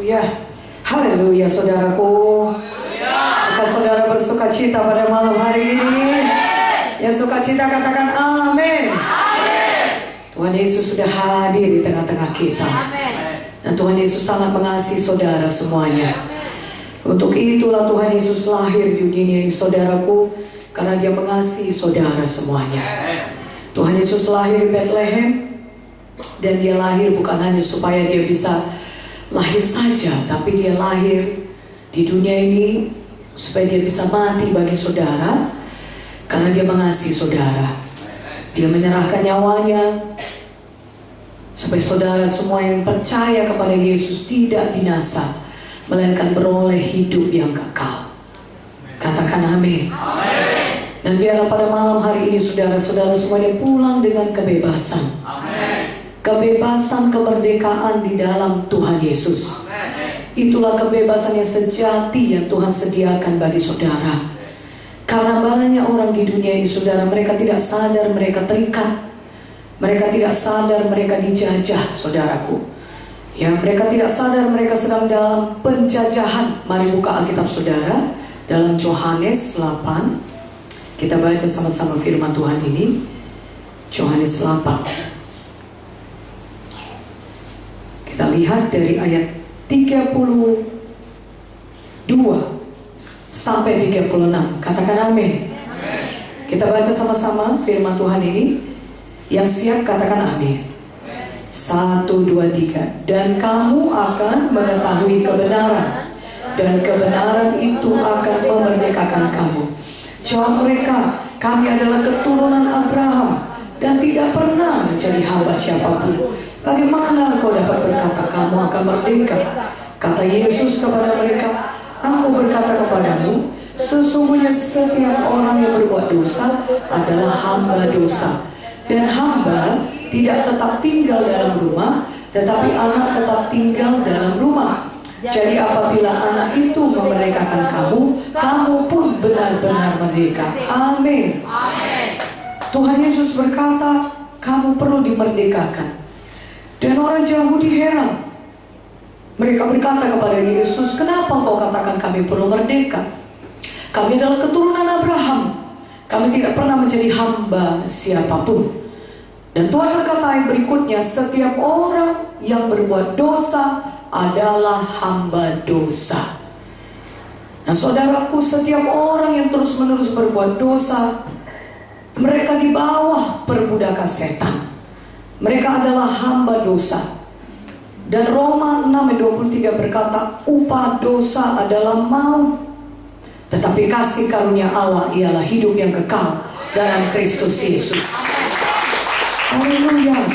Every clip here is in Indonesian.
Ya, haleluya saudaraku. Apakah saudara bersuka cita pada malam hari ini? Yang suka cita katakan amin. Tuhan Yesus sudah hadir di tengah-tengah kita. Dan Tuhan Yesus sangat mengasihi saudara semuanya. Untuk itulah Tuhan Yesus lahir di dunia ini saudaraku, karena Dia mengasihi saudara semuanya. Tuhan Yesus lahir di Bethlehem, dan Dia lahir bukan hanya supaya Dia bisa lahir saja, tapi Dia lahir di dunia ini supaya Dia bisa mati bagi saudara, karena Dia mengasihi saudara. Dia menyerahkan nyawanya supaya saudara semua yang percaya kepada Yesus tidak binasa, melainkan beroleh hidup yang kekal. Katakan amin. Dan biarlah pada malam hari ini saudara-saudara semuanya pulang dengan kebebasan. Kebebasan, kemerdekaan di dalam Tuhan Yesus. Itulah kebebasan yang sejati yang Tuhan sediakan bagi saudara. Karena banyak orang di dunia ini saudara, mereka tidak sadar mereka terikat. Mereka tidak sadar mereka dijajah saudaraku. Ya, mereka tidak sadar mereka sedang dalam penjajahan. Mari buka Alkitab saudara dalam Yohanes 8. Kita baca sama-sama firman Tuhan ini. Yohanes 8. Kita lihat dari ayat 32 sampai 36. Katakan amin. Kita baca sama-sama firman Tuhan ini. Yang siap katakan amin. 1, 2, 3. Dan kamu akan mengetahui kebenaran, dan kebenaran itu akan memerdekakan kamu. Jawab mereka, kami adalah keturunan Abraham dan tidak pernah menjadi hamba siapapun. Bagaimana kau dapat berkata kamu akan merdeka? Kata Yesus kepada mereka, aku berkata kepadamu, sesungguhnya setiap orang yang berbuat dosa adalah hamba dosa. Dan hamba tidak tetap tinggal dalam rumah, tetapi anak tetap tinggal dalam rumah. Jadi apabila anak itu memerdekakan kamu, kamu pun benar-benar merdeka. Amin. Tuhan Yesus berkata, kamu perlu dimerdekakan. Dan orang Yahudi heran. Mereka berkata kepada Yesus, kenapa kau katakan kami perlu merdeka? Kami adalah keturunan Abraham. Kami tidak pernah menjadi hamba siapapun. Dan Tuhan berkata yang berikutnya, setiap orang yang berbuat dosa adalah hamba dosa. Nah saudaraku, setiap orang yang terus-menerus berbuat dosa, mereka di bawah perbudakan setan. Mereka adalah hamba dosa. Dan Roma 6:23 berkata, upah dosa adalah maut, tetapi kasih karunia Allah ialah hidup yang kekal dalam Kristus Yesus. Haleluya.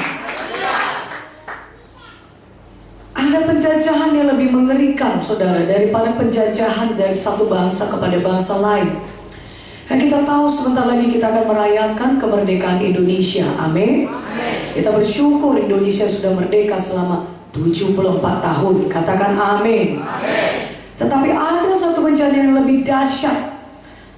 Ada penjajahan yang lebih mengerikan saudara daripada penjajahan dari satu bangsa kepada bangsa lain. Dan kita tahu sebentar lagi kita akan merayakan kemerdekaan Indonesia. Amin. Kita bersyukur Indonesia sudah merdeka selama 74 tahun. Katakan amin. Tetapi ada satu penjajahan yang lebih dahsyat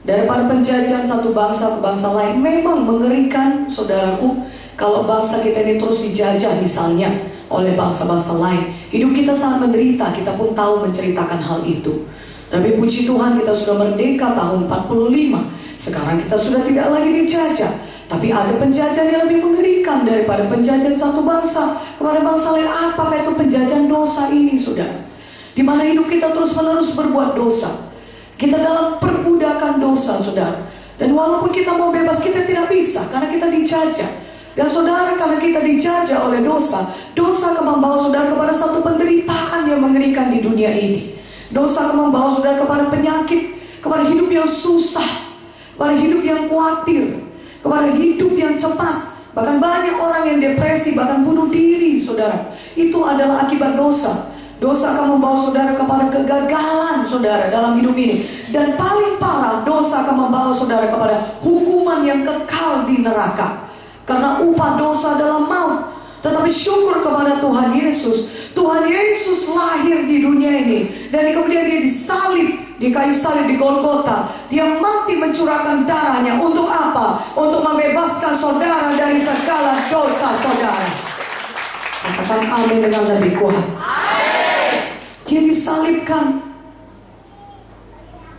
daripada penjajahan satu bangsa ke bangsa lain. Memang mengerikan saudaraku, kalau bangsa kita ini terus dijajah misalnya oleh bangsa-bangsa lain. Hidup kita sangat menderita, kita pun tahu menceritakan hal itu. Tapi puji Tuhan kita sudah merdeka tahun 45. Sekarang kita sudah tidak lagi dijajah. Tapi ada penjajahan yang lebih mengerikan daripada penjajahan satu bangsa kepada bangsa lain. Apakah itu penjajahan dosa ini saudara? Di mana hidup kita terus-menerus berbuat dosa. Kita dalam perbudakan dosa saudara. Dan walaupun kita mau bebas, kita tidak bisa karena kita dijajah. Dan saudara, karena kita dijajah oleh dosa, dosa akan membawa saudara kepada satu penderitaan yang mengerikan di dunia ini. Dosa akan membawa saudara kepada penyakit, kepada hidup yang susah, kepada hidup yang khawatir, kepada hidup yang cemas. Bahkan banyak orang yang depresi, bahkan bunuh diri saudara. Itu adalah akibat dosa. Dosa akan membawa saudara kepada kegagalan saudara dalam hidup ini. Dan paling parah, dosa akan membawa saudara kepada hukuman yang kekal di neraka. Karena upah dosa adalah maut. Tetapi syukur kepada Tuhan Yesus. Tuhan Yesus lahir di dunia ini. Dan kemudian Dia disalib di kayu salib di Golgota. Dia mati mencurahkan darahnya. Untuk apa? Untuk membebaskan saudara dari segala dosa saudara. Katakan amin dengan lebih kuat. Dia disalibkan.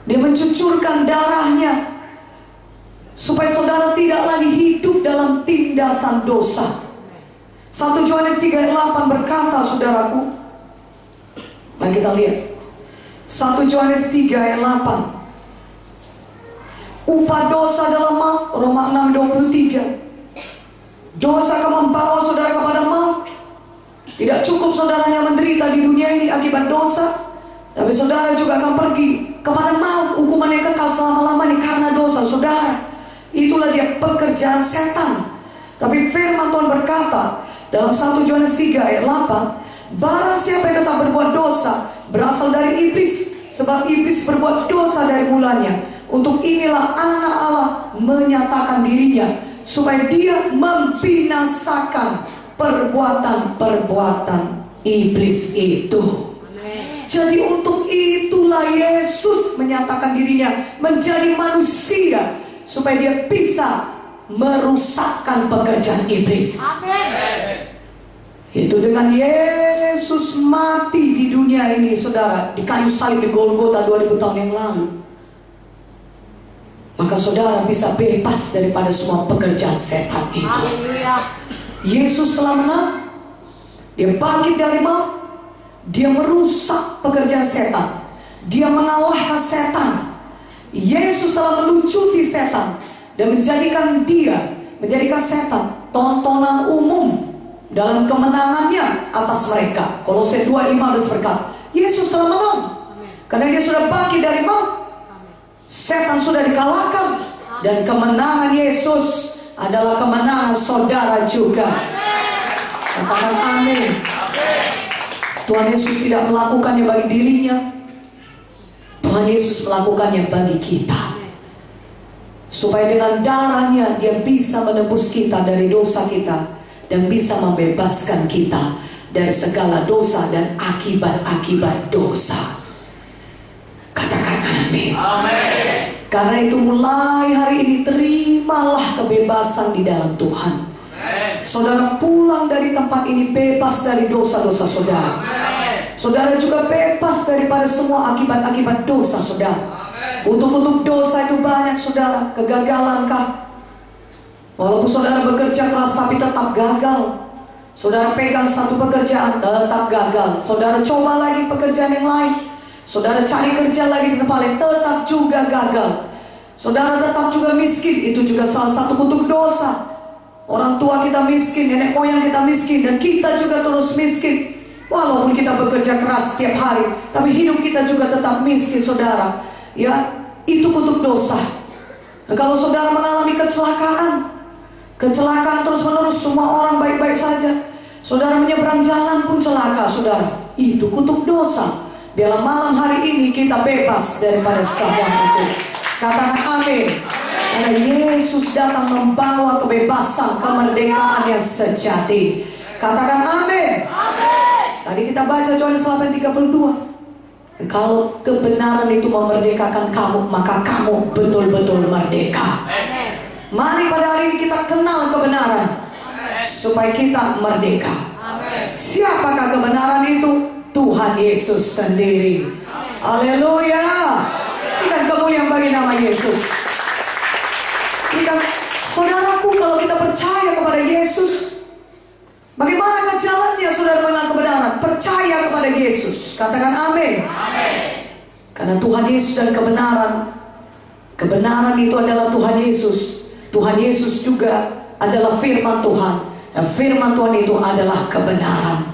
Dia mencucurkan darahnya supaya saudara tidak lagi hidup dalam tindasan dosa. 1 Yohanes 3 ayat 8 berkata, saudaraku, mari kita lihat 1 Yohanes 3 ayat 8. Upah dosa adalah maut. Roma 6:23. Dosa akan membawa saudara kepada maut. Tidak cukup saudaranya menderita di dunia ini akibat dosa, tapi saudara juga akan pergi kepada maut, hukuman yang kekal selama-lamanya karena dosa saudara. Itulah dia pekerjaan setan. Tapi firman Tuhan berkata dalam 1 Yohanes 3 ayat 8, barang siapa yang tetap berbuat dosa berasal dari iblis, sebab iblis berbuat dosa dari mulanya. Untuk inilah anak Allah menyatakan dirinya, supaya dia membinasakan perbuatan-perbuatan iblis itu. Jadi untuk itulah Yesus menyatakan dirinya menjadi manusia, supaya dia bisa merusakkan pekerjaan iblis. Amin. Itu dengan Yesus mati di dunia ini, saudara, di kayu salib di Golgota 2000 tahun yang lalu, maka saudara bisa bebas daripada semua pekerjaan setan itu. Haleluya. Yesus telah menang. Dia bangkit dari maut. Dia merusak pekerjaan setan. Dia mengalahkan setan. Yesus telah melucuti setan dan menjadikan setan tontonan umum dalam kemenangannya atas mereka. Kolose 2:15 berkata, Yesus telah menang. Karena dia sudah bangkit dari maut, setan sudah dikalahkan, dan kemenangan Yesus adalah kemenangan saudara juga. Katakan amin. Tuhan Yesus tidak melakukannya bagi dirinya, Tuhan Yesus melakukannya bagi kita, supaya dengan darahnya dia bisa menebus kita dari dosa kita dan bisa membebaskan kita dari segala dosa dan akibat-akibat dosa. Katakan amin. Amin. Karena itu mulai hari ini terimalah kebebasan di dalam Tuhan. Amin. Saudara pulang dari tempat ini bebas dari dosa-dosa saudara. Amin. Saudara juga bebas daripada semua akibat-akibat dosa saudara. Untuk dosa itu banyak saudara. Kegagalankah? Walaupun saudara bekerja keras tapi tetap gagal. Saudara pegang satu pekerjaan tetap gagal. Saudara coba lagi pekerjaan yang lain. Saudara cari kerja lagi di tempat lain, tetap juga gagal. Saudara tetap juga miskin, itu juga salah satu kutuk dosa. Orang tua kita miskin, nenek moyang kita miskin, dan kita juga terus miskin. Walaupun kita bekerja keras setiap hari, tapi hidup kita juga tetap miskin, saudara. Ya, itu kutuk dosa. Dan kalau saudara mengalami kecelakaan terus menerus, semua orang baik-baik saja, saudara menyeberang jalan pun celaka, saudara, itu kutuk dosa. Biarlah malam hari ini kita bebas daripada segala itu. Katakan amin. Karena Yesus datang membawa kebebasan, kemerdekaan yang sejati. Katakan amin. Tadi kita baca Yohanes 8:32. Kalau kebenaran itu memerdekakan kamu, maka kamu betul-betul merdeka. Mari pada hari ini kita kenal kebenaran, supaya kita merdeka. Siapakah kebenaran itu? Tuhan Yesus sendiri. Haleluya. Berikan kemuliaan bagi nama Yesus. Saudaraku, kalau kita percaya kepada Yesus, bagaimana jalannya saudara mengenal kebenaran? Percaya kepada Yesus. Katakan amin. Karena Tuhan Yesus dan kebenaran itu adalah Tuhan Yesus. Tuhan Yesus juga adalah firman Tuhan, dan firman Tuhan itu adalah kebenaran.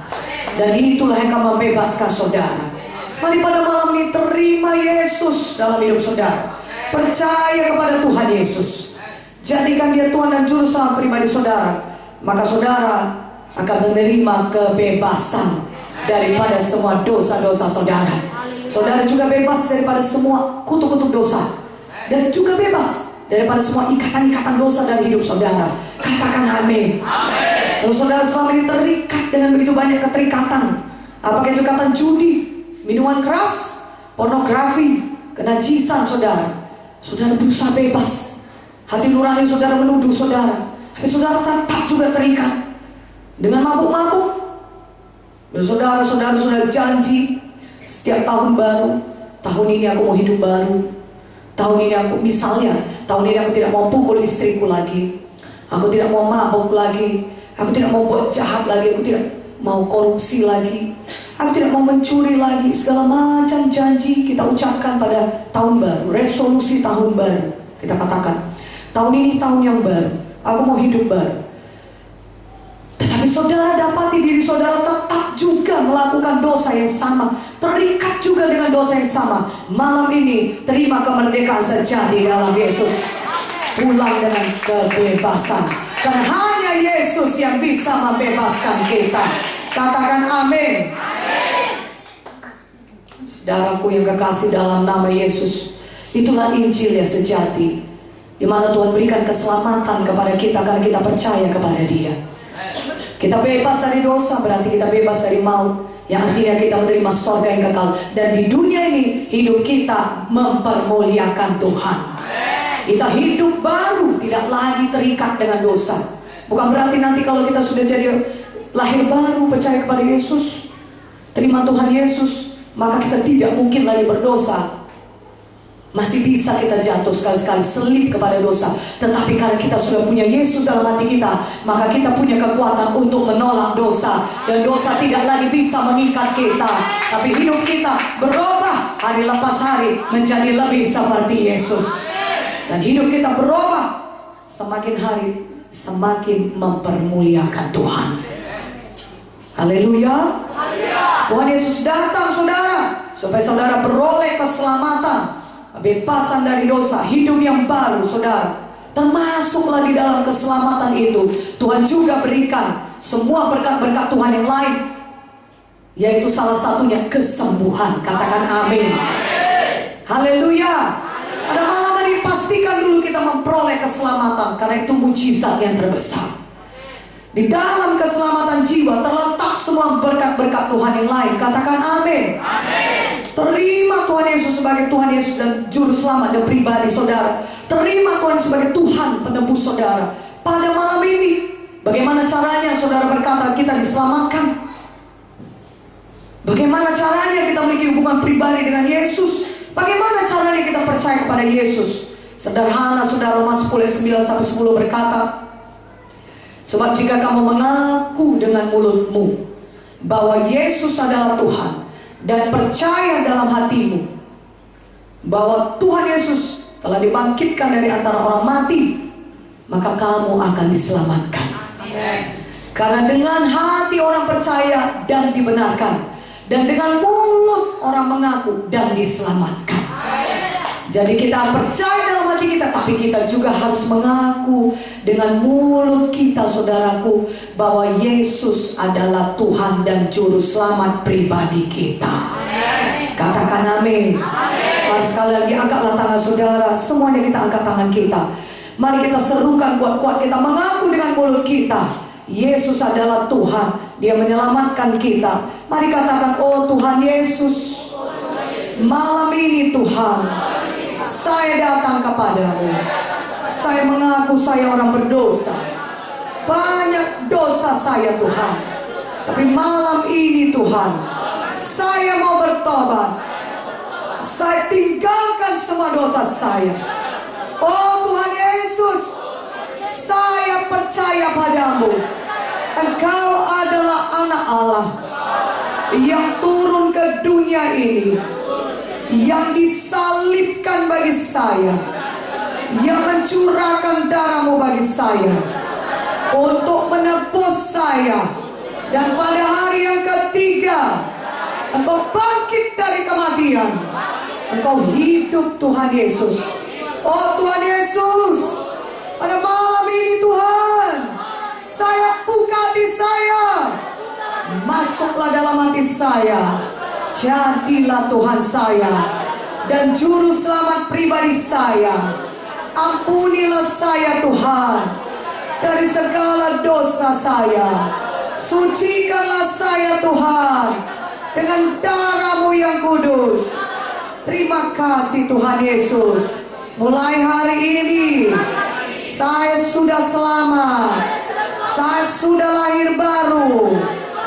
Dan itulah yang akan membebaskan saudara. Mari pada malam ini terima Yesus dalam hidup saudara. Percaya kepada Tuhan Yesus. Jadikan dia Tuhan dan Juru Selamat pribadi saudara. Maka saudara akan menerima kebebasan daripada semua dosa-dosa saudara. Saudara juga bebas daripada semua kutuk-kutuk dosa. Dan juga bebas daripada semua ikatan-ikatan dosa dari hidup saudara. Katakan amin. Kalau saudara selama ini terikat dengan begitu banyak keterikatan, apakah itu ikatan judi, minuman keras, pornografi, kenajisan saudara, saudara berusaha bebas. Hati nurani saudara menuduh saudara, tapi saudara tetap juga terikat dengan mabuk-mabuk. Dan saudara sudah janji, Setiap tahun baru, tahun ini aku mau hidup baru. Tahun ini aku, misalnya, tahun ini aku tidak mau pukul istriku lagi. Aku tidak mau mabuk lagi. Aku tidak mau buat jahat lagi. Aku tidak mau korupsi lagi. Aku tidak mau mencuri lagi. Segala macam janji kita ucapkan pada tahun baru. Resolusi tahun baru. Kita katakan, tahun ini tahun yang baru. Aku mau hidup baru. Tetapi saudara dapati diri saudara tetap juga melakukan dosa yang sama, terikat juga dengan dosa yang sama. Malam ini terima kemerdekaan sejati dalam Yesus. Pulang dengan kebebasan. Karena hanya Yesus yang bisa membebaskan kita. Katakan amin. Saudaraku yang kekasih dalam nama Yesus, itulah Injil yang sejati, di mana Tuhan berikan keselamatan kepada kita karena kita percaya kepada Dia. Kita bebas dari dosa, berarti kita bebas dari maut, yang artinya kita menerima surga yang kekal. Dan di dunia ini hidup kita mempermuliakan Tuhan. Kita hidup baru, tidak lagi terikat dengan dosa. Bukan berarti nanti kalau kita sudah jadi lahir baru, percaya kepada Yesus, terima Tuhan Yesus, maka kita tidak mungkin lagi berdosa. Masih bisa kita jatuh sekali-sekali, selip kepada dosa. Tetapi karena kita sudah punya Yesus dalam hati kita, maka kita punya kekuatan untuk menolak dosa. Dan dosa tidak lagi bisa mengikat kita. Tapi hidup kita berubah hari lepas hari menjadi lebih seperti Yesus. Dan hidup kita berubah semakin hari semakin mempermuliakan Tuhan. Haleluya. Tuhan Yesus datang saudara, supaya saudara beroleh keselamatan, kebebasan dari dosa, hidup yang baru saudara. Termasuk lagi dalam keselamatan itu, Tuhan juga berikan semua berkat-berkat Tuhan yang lain, yaitu salah satunya kesembuhan. Katakan amin. Haleluya. Pada malam ini pastikan dulu kita memperoleh keselamatan, karena itu mujizat yang terbesar. Di dalam keselamatan jiwa terletak semua berkat-berkat Tuhan yang lain. Katakan amin. Terima Tuhan Yesus sebagai Tuhan Yesus dan Juru Selamat dan pribadi saudara. Terima Tuhan sebagai Tuhan penebus saudara. Pada malam ini, bagaimana caranya saudara berkata kita diselamatkan? Bagaimana caranya kita memiliki hubungan pribadi dengan Yesus? Bagaimana caranya kita percaya kepada Yesus? Sederhana saudara, Roma 10:9-10 berkata, sebab jika kamu mengaku dengan mulutmu bahwa Yesus adalah Tuhan, dan percaya dalam hatimu bahwa Tuhan Yesus telah dibangkitkan dari antara orang mati, maka kamu akan diselamatkan. Karena dengan hati orang percaya dan dibenarkan, dan dengan mulut orang mengaku dan diselamatkan. Jadi kita percaya dalam hati kita, tapi kita juga harus mengaku dengan mulut kita saudaraku, bahwa Yesus adalah Tuhan dan Juru Selamat pribadi kita. Katakan amin. Mari sekali lagi angkatlah tangan saudara. Semuanya kita angkat tangan kita. Mari kita serukan kuat-kuat, kita mengaku dengan mulut kita, Yesus adalah Tuhan, Dia menyelamatkan kita. Mari katakan, oh Tuhan Yesus, malam ini Tuhan, saya datang kepadamu. Saya mengaku saya orang berdosa. Banyak dosa saya Tuhan. Tapi malam ini Tuhan, saya mau bertobat. Saya tinggalkan semua dosa saya. Oh Tuhan Yesus, saya percaya padamu. Engkau adalah anak Allah yang turun ke dunia ini, yang disalibkan bagi saya, yang mencurahkan darahmu bagi saya untuk menebus saya. Dan pada hari yang ketiga Engkau bangkit dari kematian, Engkau hidup Tuhan Yesus. Oh Tuhan Yesus, pada malam ini Tuhan, saya buka hati saya, masuklah dalam hati saya, jadilah Tuhan saya dan Juru Selamat pribadi saya. Ampunilah saya Tuhan dari segala dosa saya. Sucikanlah saya Tuhan dengan darah-Mu yang kudus. Terima kasih Tuhan Yesus. Mulai hari ini saya sudah selamat. Saya sudah lahir baru.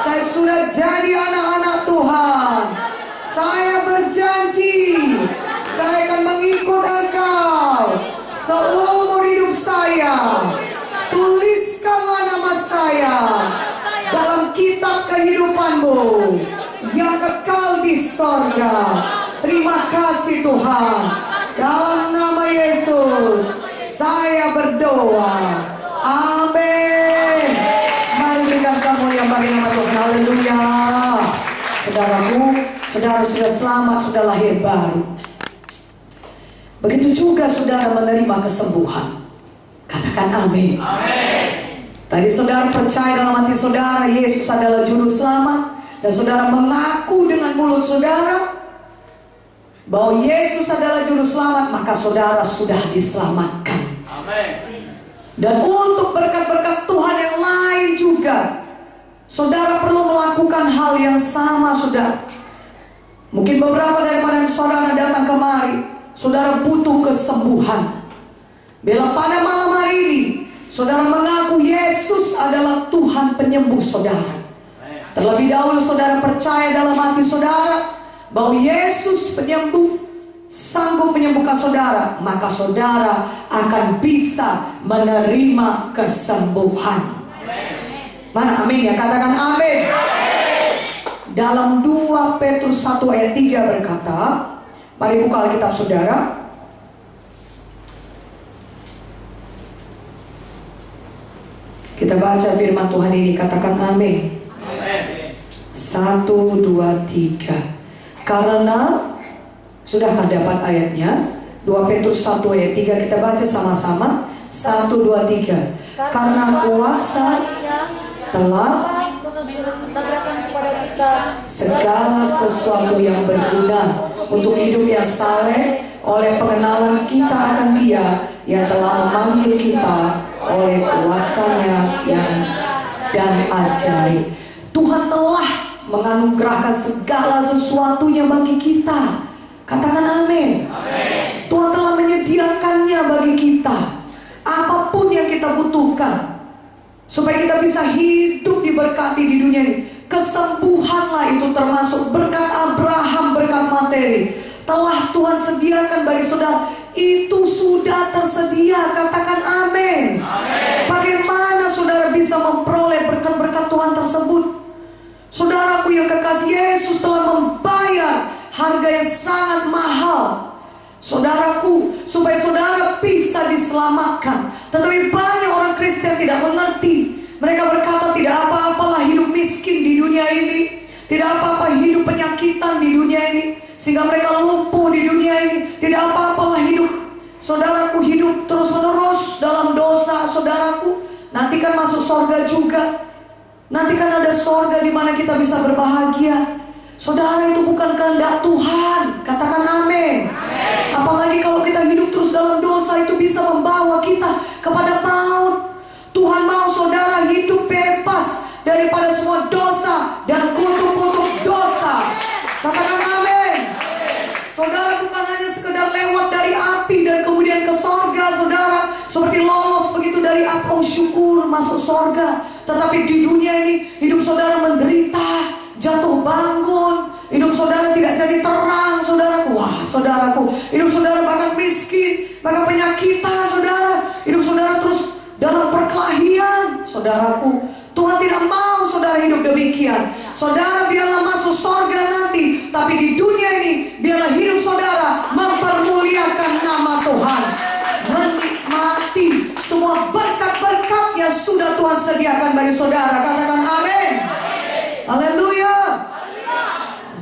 Saya sudah jadi anak-anak Tuhan. Saya berjanji, saya akan mengikut Engkau seumur hidup saya. Tuliskanlah nama saya dalam kitab kehidupan-Mu yang kekal di sorga. Terima kasih Tuhan. Dalam nama Yesus saya berdoa. Amin. Mari berikan kemuliaan bagi nama Tuhan. Haleluya. Saudaraku, saudara sudah selamat, sudah lahir baru. Begitu juga saudara menerima kesembuhan. Katakan amin. Amin. Tadi saudara percaya dalam hati saudara Yesus adalah juru selamat, dan saudara mengaku dengan mulut saudara bahwa Yesus adalah juru selamat, maka saudara sudah diselamatkan. Amin. Dan untuk berkat-berkat Tuhan yang lain juga, saudara perlu melakukan hal yang sama, saudara. Mungkin beberapa daripada saudara datang kemari, saudara butuh kesembuhan. Bila pada malam hari ini saudara mengaku Yesus adalah Tuhan penyembuh saudara, terlebih dahulu saudara percaya dalam hati saudara bahwa Yesus penyembuh, sanggup menyembuhkan saudara, maka saudara akan bisa menerima kesembuhan. Mana amin ya? Katakan amin. Dalam 2 Petrus 1 ayat 3 berkata, mari buka Alkitab saudara. Kita baca firman Tuhan ini, katakan amin. 1, 2, 3. Karena sudah dapat ayatnya, 2 Petrus 1 ayat 3, kita baca sama-sama. 1, 2, 3. Karena kuasa telah segala sesuatu yang berguna untuk hidup yang saleh oleh pengenalan kita akan Dia yang telah memanggil kita oleh kuasanya yang dan ajaib. Tuhan telah menganugerahkan segala sesuatunya bagi kita. Katakan amin. Amin. Tuhan telah menyediakannya bagi kita. Apapun yang kita butuhkan, supaya kita bisa hidup diberkati di dunia ini. Kesembuhanlah itu termasuk berkat Abraham, berkat materi. Telah Tuhan sediakan bagi saudara. Itu sudah tersedia. Katakan amin. Amin. Bagaimana saudara bisa memperoleh berkat-berkat Tuhan tersebut? Saudaraku yang kekasih, Yesus telah membayar harga yang sangat mahal, saudaraku, supaya saudara bisa diselamatkan. Tetapi banyak orang Kristen tidak mengerti. Mereka berkata tidak apa-apalah hidup miskin di dunia ini, tidak apa-apa hidup penyakitan di dunia ini, sehingga mereka lumpuh di dunia ini. Tidak apa-apalah hidup, saudaraku, hidup terus-menerus dalam dosa, saudaraku. Nanti kan masuk surga juga. Nanti kan ada surga di mana kita bisa berbahagia. Saudara, itu bukan kehendak Tuhan. Katakan amin. Apalagi kalau kita hidup terus dalam dosa, itu bisa membawa kita kepada maut. Tuhan mau saudara hidup bebas daripada semua dosa dan kutuk-kutuk dosa. Katakan amin. Saudara, bukan hanya sekedar lewat dari api dan kemudian ke sorga, saudara, seperti lolos begitu dari api, oh syukur masuk sorga. Tetapi di dunia ini hidup saudara menderita, jatuh bangun, hidup saudara tidak jadi terang, saudaraku. Wah, saudaraku, hidup saudara bahkan miskin, bahkan penyakitan, saudara. Hidup saudara terus dalam perkelahian, saudaraku. Tuhan tidak mau saudara hidup demikian. Saudara biarlah masuk sorga nanti, tapi di dunia ini biarlah hidup saudara mempermuliakan nama Tuhan, menikmati semua berkat-berkat yang sudah Tuhan sediakan bagi saudara. Katakan amin. Haleluya.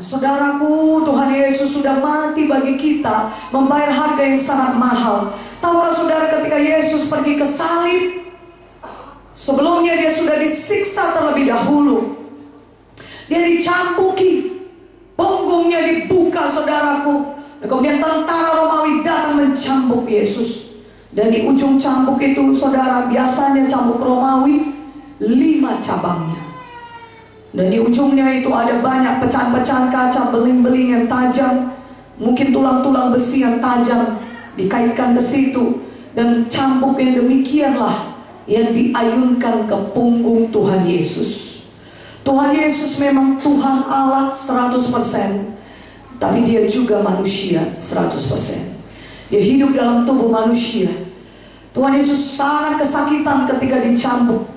Saudaraku, Tuhan Yesus sudah mati bagi kita, membayar harga yang sangat mahal. Tahukah saudara, ketika Yesus pergi ke salib, sebelumnya dia sudah disiksa terlebih dahulu. Dia dicambuki, punggungnya dibuka, saudaraku. Dan kemudian tentara Romawi datang mencambuk Yesus. Dan di ujung cambuk itu, saudara, biasanya cambuk Romawi 5 cabangnya. Dan di ujungnya itu ada banyak pecahan-pecahan kaca, beling-beling yang tajam, mungkin tulang-tulang besi yang tajam dikaitkan ke situ. Dan cambuk yang demikianlah yang diayunkan ke punggung Tuhan Yesus. Tuhan Yesus memang Tuhan Allah 100%. tapi dia juga manusia 100%. Dia hidup dalam tubuh manusia. Tuhan Yesus sangat kesakitan ketika dicambuk.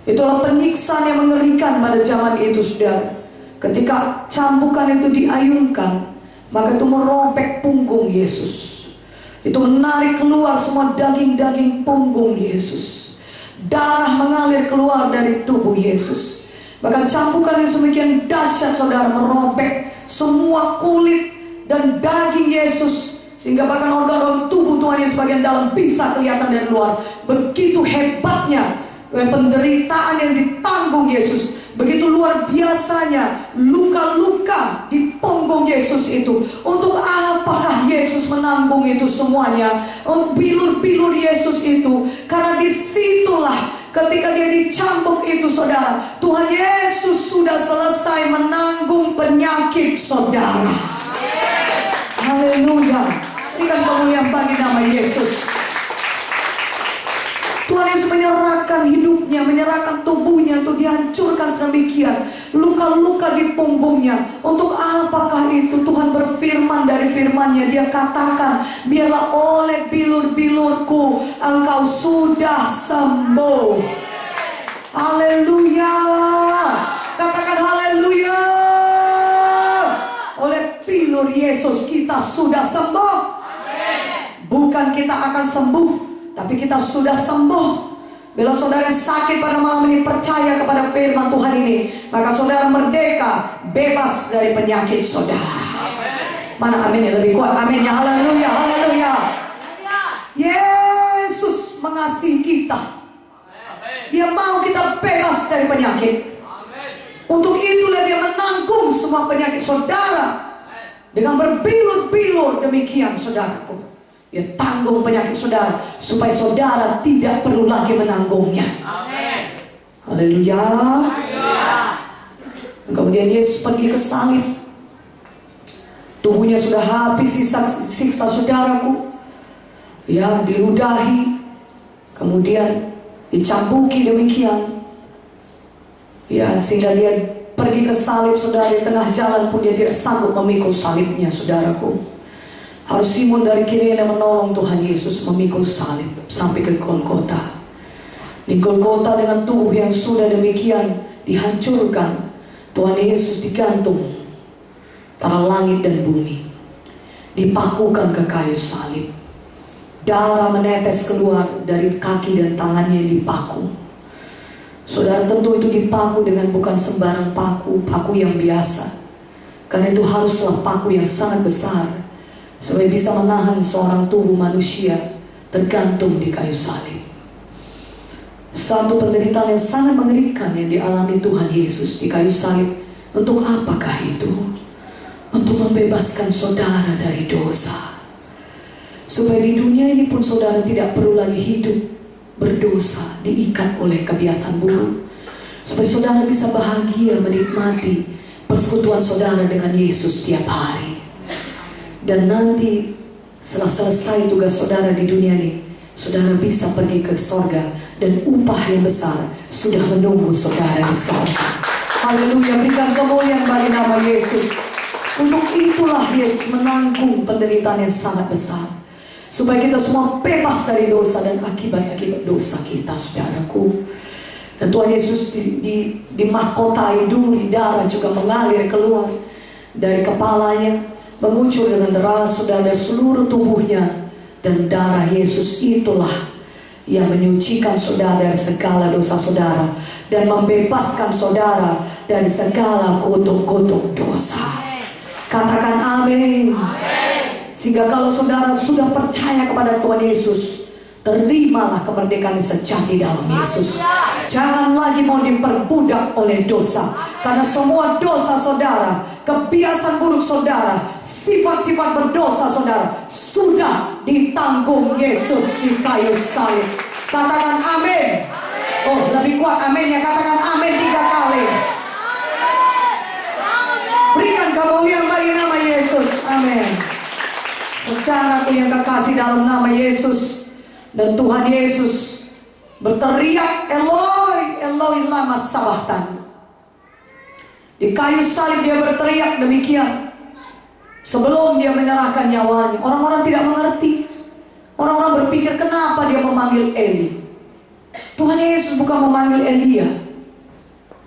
Itulah penyiksaan yang mengerikan pada zaman itu, saudara. Ketika cambukan itu diayunkan, maka itu merobek punggung Yesus. Itu menarik keluar semua daging-daging punggung Yesus. Darah mengalir keluar dari tubuh Yesus. Bahkan cambukan yang semakin dahsyat, saudara, merobek semua kulit dan daging Yesus, sehingga bahkan organ-organ tubuh Tuhan yang sebagian dalam bisa kelihatan dari luar. Begitu hebatnya penderitaan yang ditanggung Yesus. Begitu luar biasanya luka-luka di punggung Yesus itu. Untuk apakah Yesus menanggung itu semuanya? Untuk bilur-bilur Yesus itu. Karena disitulah ketika dia dicambuk itu, saudara, Tuhan Yesus sudah selesai menanggung penyakit saudara. Haleluya. Berikan kemuliaan bagi nama Yesus. Tuhan Yesus menyerahkan hidupnya, menyerahkan tubuhnya untuk dihancurkan sedemikian. Luka-luka di punggungnya. Untuk apakah itu? Tuhan berfirman dari firman-Nya. Dia katakan, biarlah oleh bilur-bilurku engkau sudah sembuh. Haleluya. Katakan haleluya. Oleh bilur Yesus kita sudah sembuh. Bukan kita akan sembuh, tapi kita sudah sembuh. Bila saudara sakit pada malam ini, percaya kepada firman Tuhan ini, maka saudara merdeka, bebas dari penyakit saudara. Mana amin yang lebih kuat? Aminnya, haleluya, haleluya. Yesus mengasihi kita. Dia mau kita bebas dari penyakit. Untuk itulah dia menanggung semua penyakit saudara. Dengan berbilur-bilur demikian, saudaraku. Dia tanggung penyakit saudara, supaya saudara tidak perlu lagi menanggungnya. Amin. Haleluya. Kemudian Yesus pergi ke salib. Tubuhnya sudah habis siksa saudaraku. Ya, diludahi. Kemudian dicambuki demikian. Ya, sehingga dia pergi ke salib, saudara. Di tengah jalan pun dia tidak sanggup memikul salibnya, saudaraku. Harus Simon dari kiri yang menolong Tuhan Yesus memikul salib sampai ke Golgota. Di Golgota dengan tubuh yang sudah demikian dihancurkan, Tuhan Yesus digantung antara langit dan bumi, dipakukan ke kayu salib. Darah menetes keluar dari kaki dan tangannya yang dipaku. Saudara, tentu itu dipaku dengan bukan sembarang paku yang biasa. Karena itu haruslah paku yang sangat besar, supaya bisa menahan seorang tubuh manusia tergantung di kayu salib. Satu penderitaan yang sangat mengerikan yang dialami Tuhan Yesus di kayu salib. Untuk apakah itu? Untuk membebaskan saudara dari dosa. Supaya di dunia ini pun saudara tidak perlu lagi hidup berdosa, diikat oleh kebiasaan buruk. Supaya saudara bisa bahagia menikmati persekutuan saudara dengan Yesus setiap hari. Dan nanti setelah selesai tugas saudara di dunia ini, saudara bisa pergi ke sorga, dan upah yang besar sudah menunggu saudara di sorga. Haleluya, berikan kemuliaan bagi nama Yesus. Untuk itulah Yesus menanggung penderitaan yang sangat besar, supaya kita semua bebas dari dosa dan akibat-akibat dosa kita, saudaraku. Dan Tuhan Yesus dimahkotai duri, darah juga mengalir keluar dari kepalanya, mengucur dengan deras saudara seluruh tubuhnya. Dan darah Yesus itulah yang menyucikan saudara dari segala dosa saudara, dan membebaskan saudara dari segala kutuk-kutuk dosa. Katakan amin. Sehingga kalau saudara sudah percaya kepada Tuhan Yesus, terimalah kemerdekaan sejati dalam Yesus. Jangan lagi mau diperbudak oleh dosa. Karena semua dosa saudara, kebiasaan buruk saudara, sifat-sifat berdosa saudara, sudah ditanggung Yesus di kayu salib. Katakan amin. Oh, lebih kuat aminnya. Katakan amin 3 kali. Berikan kemuliaan bagi nama Yesus. Amin. Saudaraku yang kekasih dalam nama Yesus, dan Tuhan Yesus berteriak, Eloi, Eloi lama sabachthani. Di kayu salib dia berteriak demikian. sebelum dia menyerahkan nyawanya. Orang-orang tidak mengerti. Orang-orang berpikir kenapa dia memanggil Eli. Tuhan Yesus bukan memanggil Elia,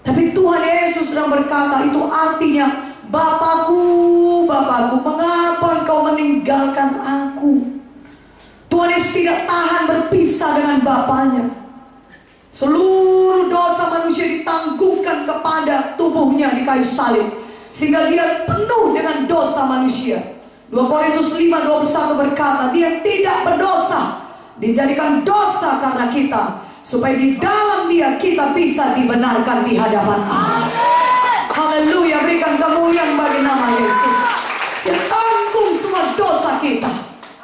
tapi Tuhan Yesus sedang berkata, itu artinya, Bapakku, Bapakku, mengapa engkau meninggalkan aku? Tuhan Yesus tidak tahan berpisah dengan Bapaknya. Seluruh dosa manusia ditanggungkan kepada tubuhnya di kayu salib, sehingga dia penuh dengan dosa manusia. 2 Korintus 5:21 berkata, dia tidak berdosa, dijadikan dosa karena kita, supaya di dalam dia kita bisa dibenarkan di hadapan Allah. Haleluya, berikan kemuliaan bagi nama Yesus. Dia tanggung semua dosa kita,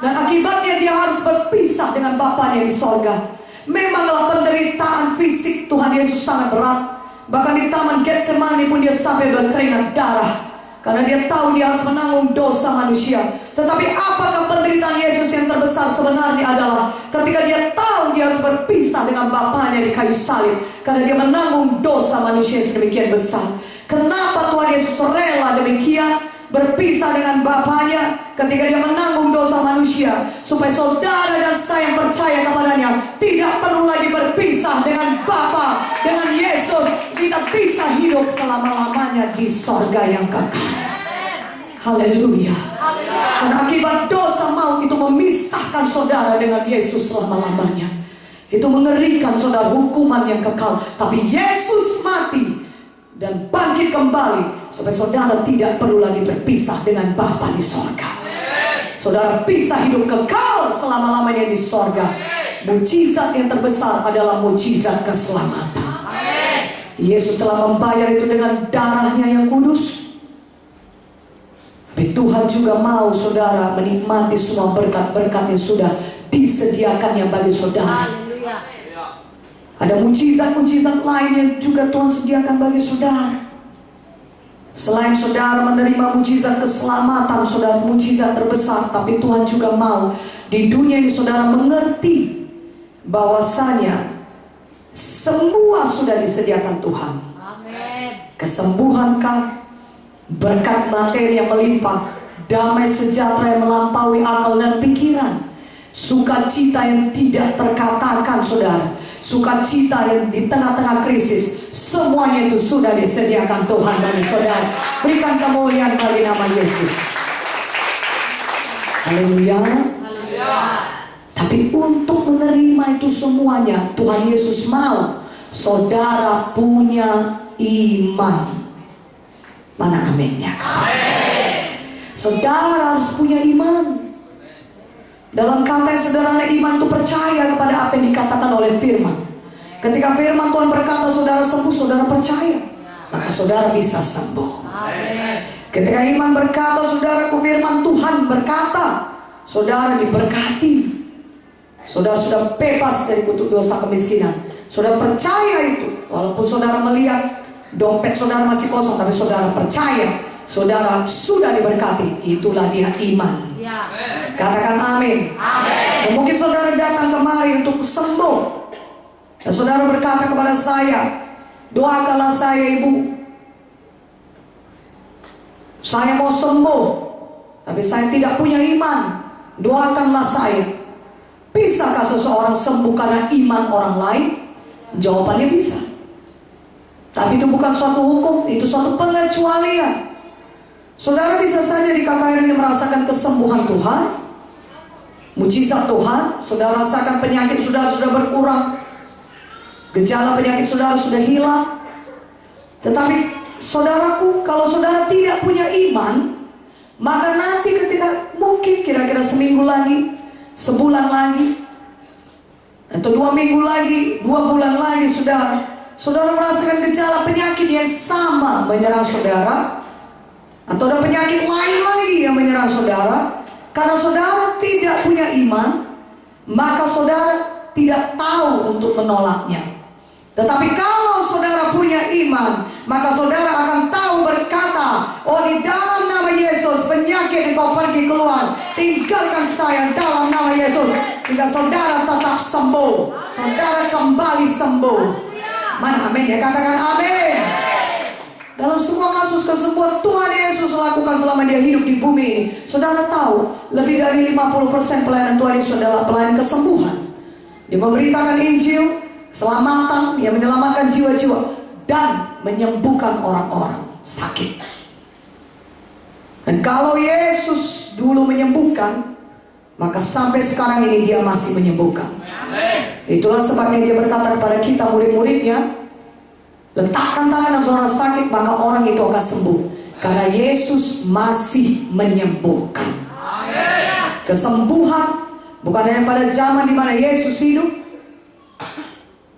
dan akibatnya dia harus berpisah dengan Bapaknya di sorga. Memanglah penderitaan fisik Tuhan Yesus sangat berat. Bahkan di taman Getsemani pun dia sampai berkeringat darah, karena dia tahu dia harus menanggung dosa manusia. Tetapi apakah penderitaan Yesus yang terbesar sebenarnya adalah ketika dia tahu dia harus berpisah dengan Bapaknya di kayu salib, karena dia menanggung dosa manusia sedemikian besar. Kenapa Tuhan Yesus rela demikian berpisah dengan Bapaknya ketika dia menanggung dosa manusia? Supaya saudara dan saya yang percaya kepadanya tidak perlu lagi berpisah dengan Bapa, dengan Yesus. Kita bisa hidup selama-lamanya di sorga yang kekal. Haleluya. Karena akibat dosa maut itu memisahkan saudara dengan Yesus selama-lamanya. Itu mengerikan saudara, hukuman yang kekal. Tapi Yesus mati dan bangkit kembali supaya saudara tidak perlu lagi berpisah dengan Bapa di sorga. Saudara bisa hidup kekal selama-lamanya di sorga. Mujizat yang terbesar adalah mujizat keselamatan. Yesus telah membayar itu dengan darahnya yang kudus. Tapi Tuhan juga mau saudara menikmati semua berkat-berkat yang sudah disediakannya bagi saudara. Ada mujizat-mujizat lain yang juga Tuhan sediakan bagi saudara. Selain saudara menerima mujizat keselamatan, saudara, mujizat terbesar, tapi Tuhan juga mau di dunia ini saudara mengerti bahwasanya semua sudah disediakan Tuhan. Kesembuhankah, berkat materi yang melimpah, damai sejahtera yang melampaui akal dan pikiran, sukacita yang tidak terkatakan saudara, sukacita yang di tengah-tengah krisis, semuanya itu sudah disediakan Tuhan bagi saudara. Berikan kemuliaan bagi nama Yesus. Haleluya. Tapi untuk menerima itu semuanya, Tuhan Yesus mau saudara punya iman. Mana aminnya? Saudara harus punya iman. Dalam kata yang sederhana, iman itu percaya kepada apa yang dikatakan oleh firman. Ketika firman Tuhan berkata saudara sembuh, saudara percaya, maka saudara bisa sembuh. Ketika iman berkata saudara, firman Tuhan berkata saudara diberkati, saudara sudah bebas dari kutuk dosa kemiskinan. Saudara percaya itu, walaupun saudara melihat dompet saudara masih kosong, tapi saudara percaya saudara sudah diberkati. Itulah dia iman. Katakan amin. Dan mungkin saudara datang kemari untuk sembuh, dan saudara berkata kepada saya, doakanlah saya ibu, saya mau sembuh, tapi saya tidak punya iman, doakanlah saya. Bisakah seseorang sembuh karena iman orang lain? Jawabannya bisa. Tapi itu bukan suatu hukum, itu suatu pengecualian. Saudara bisa saja di KKR ini merasakan kesembuhan Tuhan, mujizat Tuhan. Saudara rasakan penyakit saudara sudah berkurang, gejala penyakit saudara sudah hilang. Tetapi saudaraku, kalau saudara tidak punya iman, maka nanti ketika mungkin kira-kira seminggu lagi, sebulan lagi, atau 2 minggu lagi, 2 bulan lagi, saudara merasakan gejala penyakit yang sama menyerang saudara, atau ada penyakit lain lagi yang menyerang saudara. Karena saudara tidak punya iman, maka saudara tidak tahu untuk menolaknya. Tetapi kalau saudara punya iman, maka saudara akan tahu berkata, oh di dalam nama Yesus penyakit engkau pergi keluar, tinggalkan saya dalam nama Yesus. Sehingga saudara tetap sembuh, saudara kembali sembuh. Mana amin ya, katakan amin. Dalam semua kasus kesembuhan Tuhan Yesus lakukan selama dia hidup di bumi ini. Saudara tahu, lebih dari 50% pelayanan Tuhan Yesus adalah pelayanan kesembuhan. Dia memberitakan Injil, keselamatan, dia menyelamatkan jiwa-jiwa dan menyembuhkan orang-orang sakit. Dan kalau Yesus dulu menyembuhkan, maka sampai sekarang ini dia masih menyembuhkan. Itulah sebabnya dia berkata kepada kita murid-muridnya, letakkan tangan yang saudara sakit, maka orang itu akan sembuh. Karena Yesus masih menyembuhkan. Kesembuhan bukan hanya pada zaman di mana Yesus hidup.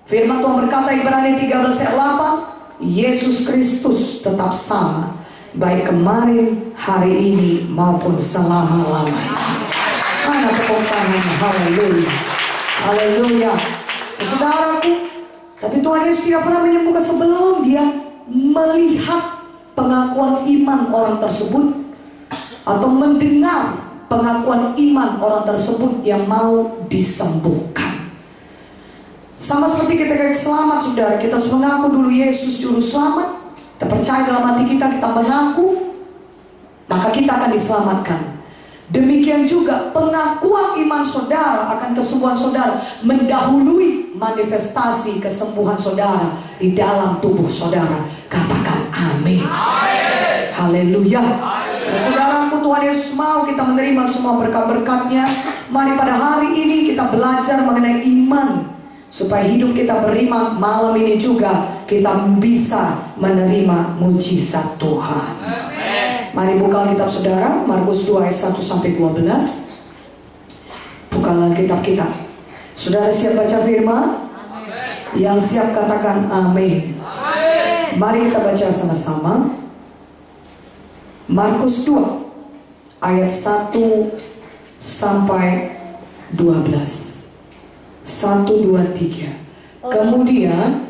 Firman Tuhan berkata Ibrani 13 ayat 8, Yesus Kristus tetap sama, baik kemarin, hari ini maupun selama-lamanya. Mana tepuk tangan, haleluya, haleluya. Saudaraku, tapi Tuhan Yesus tidak pernah menyembuhkan sebelum dia melihat pengakuan iman orang tersebut, atau mendengar pengakuan iman orang tersebut yang mau disembuhkan. Sama seperti kita selamat, saudara, kita harus mengaku dulu Yesus juru selamat. Kita percaya dalam hati kita, kita mengaku, maka kita akan diselamatkan. Demikian juga pengakuan iman saudara akan kesembuhan saudara mendahului manifestasi kesembuhan saudara di dalam tubuh saudara. Katakan amin. Haleluya. Saudaraku, Tuhan Yesus mau kita menerima semua berkat-berkatnya. Mari pada hari ini kita belajar mengenai iman, supaya hidup kita beriman. Malam ini juga kita bisa menerima mujizat Tuhan. Mari buka kitab saudara, Markus 2 ayat 1 sampai 12. Bukalah kitab kita. Saudara siap baca firman? Yang siap katakan amin. Mari kita baca sama-sama. Markus 2 ayat 1 sampai 12. 1, 2, 3. Kemudian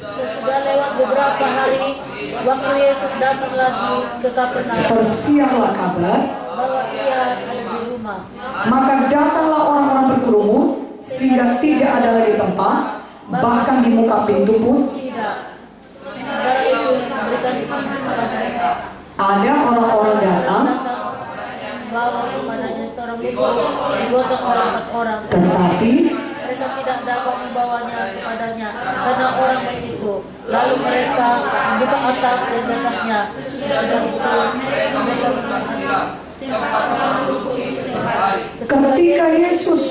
Sesudah lewat beberapa hari, waktu Yesus datang lagi ke Kapernaum, tersiarlah kabar bahwa ia ada di rumah. Maka datanglah orang-orang berkerumun, sehingga tidak ada lagi tempat, bahkan di muka pintu pun Tidak. Sementara itu memberikan izin kepada mereka. ada orang-orang datang, Bawa kepadanya seorang lumpuh digotong oleh 4 orang. tetapi Mereka tidak dapat membawanya kepadanya karena orang baik itu. Lalu mereka membuka atap dan di atasnya. Sesudah itu mereka ketika Yesus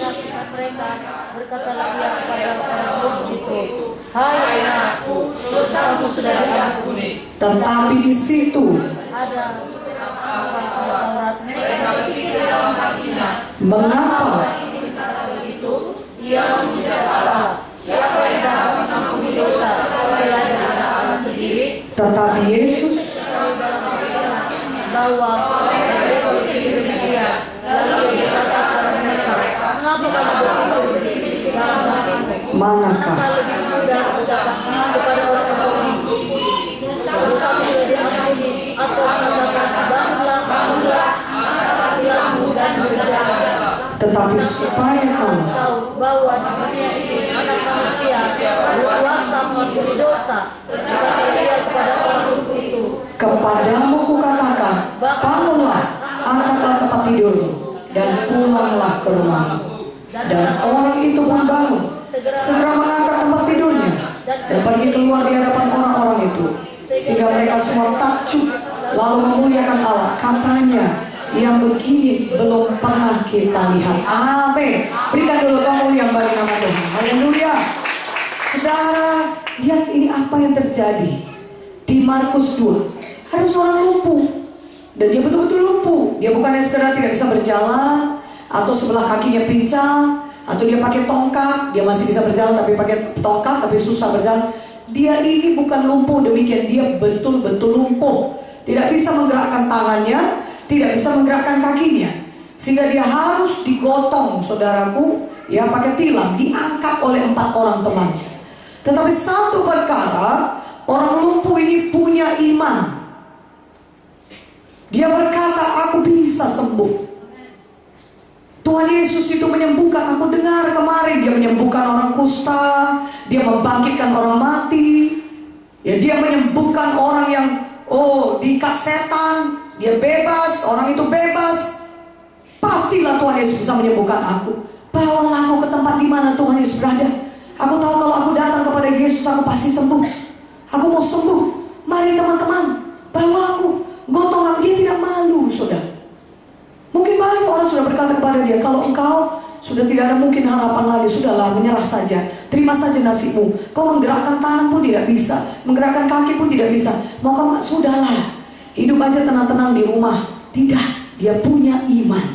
mereka berkatalah ia kepada orang lumpuh itu, hai anakku, dosamu sudah diampuni. tetapi di situ Ada Taurat, mereka berpikir dalam hatinya, mengapa itu ia mengucap Allah, siapa yang dapat mengampuni dosa selain daripada Allah sendiri? tetapi Yesus Bahwa mereka berpikir demikian. Lalu ia berkata kepada mereka, mengapa kamu berpikir dalam hatimu? manakah Kalau lebih mudah berkata kepada orang tua, dosamu sudah diampuni, atau mengatakan bangunlah, bangunlah dan berjalan. tetapi supaya kamu Tahu bahwa di dunia ini anak manusia berkuasa mengampuni dosa. Berkata ia kepada orang lumpuh itu, kepadamu kukatakan, bangunlah, angkatlah tempat tidurmu, dan pulanglah ke rumahmu. Dan orang itu pun bangun, segera mengangkat tempat tidurnya, dan pergi keluar di hadapan orang-orang itu, sehingga mereka semua takjub, lalu memuliakan Allah. Katanya, yang begini belum pernah kita lihat. Amin. Berikan dulu kemuliaan bagi nama Tuhan. Haleluya. Saudara, lihat ini apa yang terjadi di Markus 2. Ada seorang lumpuh, dan dia betul-betul lumpuh. Dia bukannya sekedar tidak bisa berjalan, atau sebelah kakinya pincang, atau dia pakai tongkat. Dia masih bisa berjalan tapi pakai tongkat, tapi susah berjalan. Dia ini bukan lumpuh demikian, dia betul-betul lumpuh. Tidak bisa menggerakkan tangannya, tidak bisa menggerakkan kakinya, sehingga dia harus digotong, saudaraku, ya pakai tilam, diangkat oleh 4 orang temannya. Tetapi satu perkara, orang lumpuh ini punya iman. Dia berkata, aku bisa sembuh. Tuhan Yesus itu menyembuhkan. Aku dengar kemarin dia menyembuhkan orang kusta, dia membangkitkan orang mati, ya dia menyembuhkan orang yang oh diikat setan, dia bebas, orang itu bebas, pastilah Tuhan Yesus bisa menyembuhkan aku. Bawalah aku ke tempat di mana Tuhan Yesus berada. Aku tahu kalau aku datang kepada Yesus, aku pasti sembuh. Aku mau sembuh. Mari teman-teman, bawa aku. Gotong dia tidak malu, saudara. Mungkin banyak orang sudah berkata kepada dia, kalau engkau sudah tidak ada mungkin harapan lagi, sudahlah, menyerah saja, terima saja nasibmu. Kau menggerakkan tangan pun tidak bisa, menggerakkan kaki pun tidak bisa. Mau kau, sudahlah, hidup aja tenang-tenang di rumah. Tidak, dia punya iman.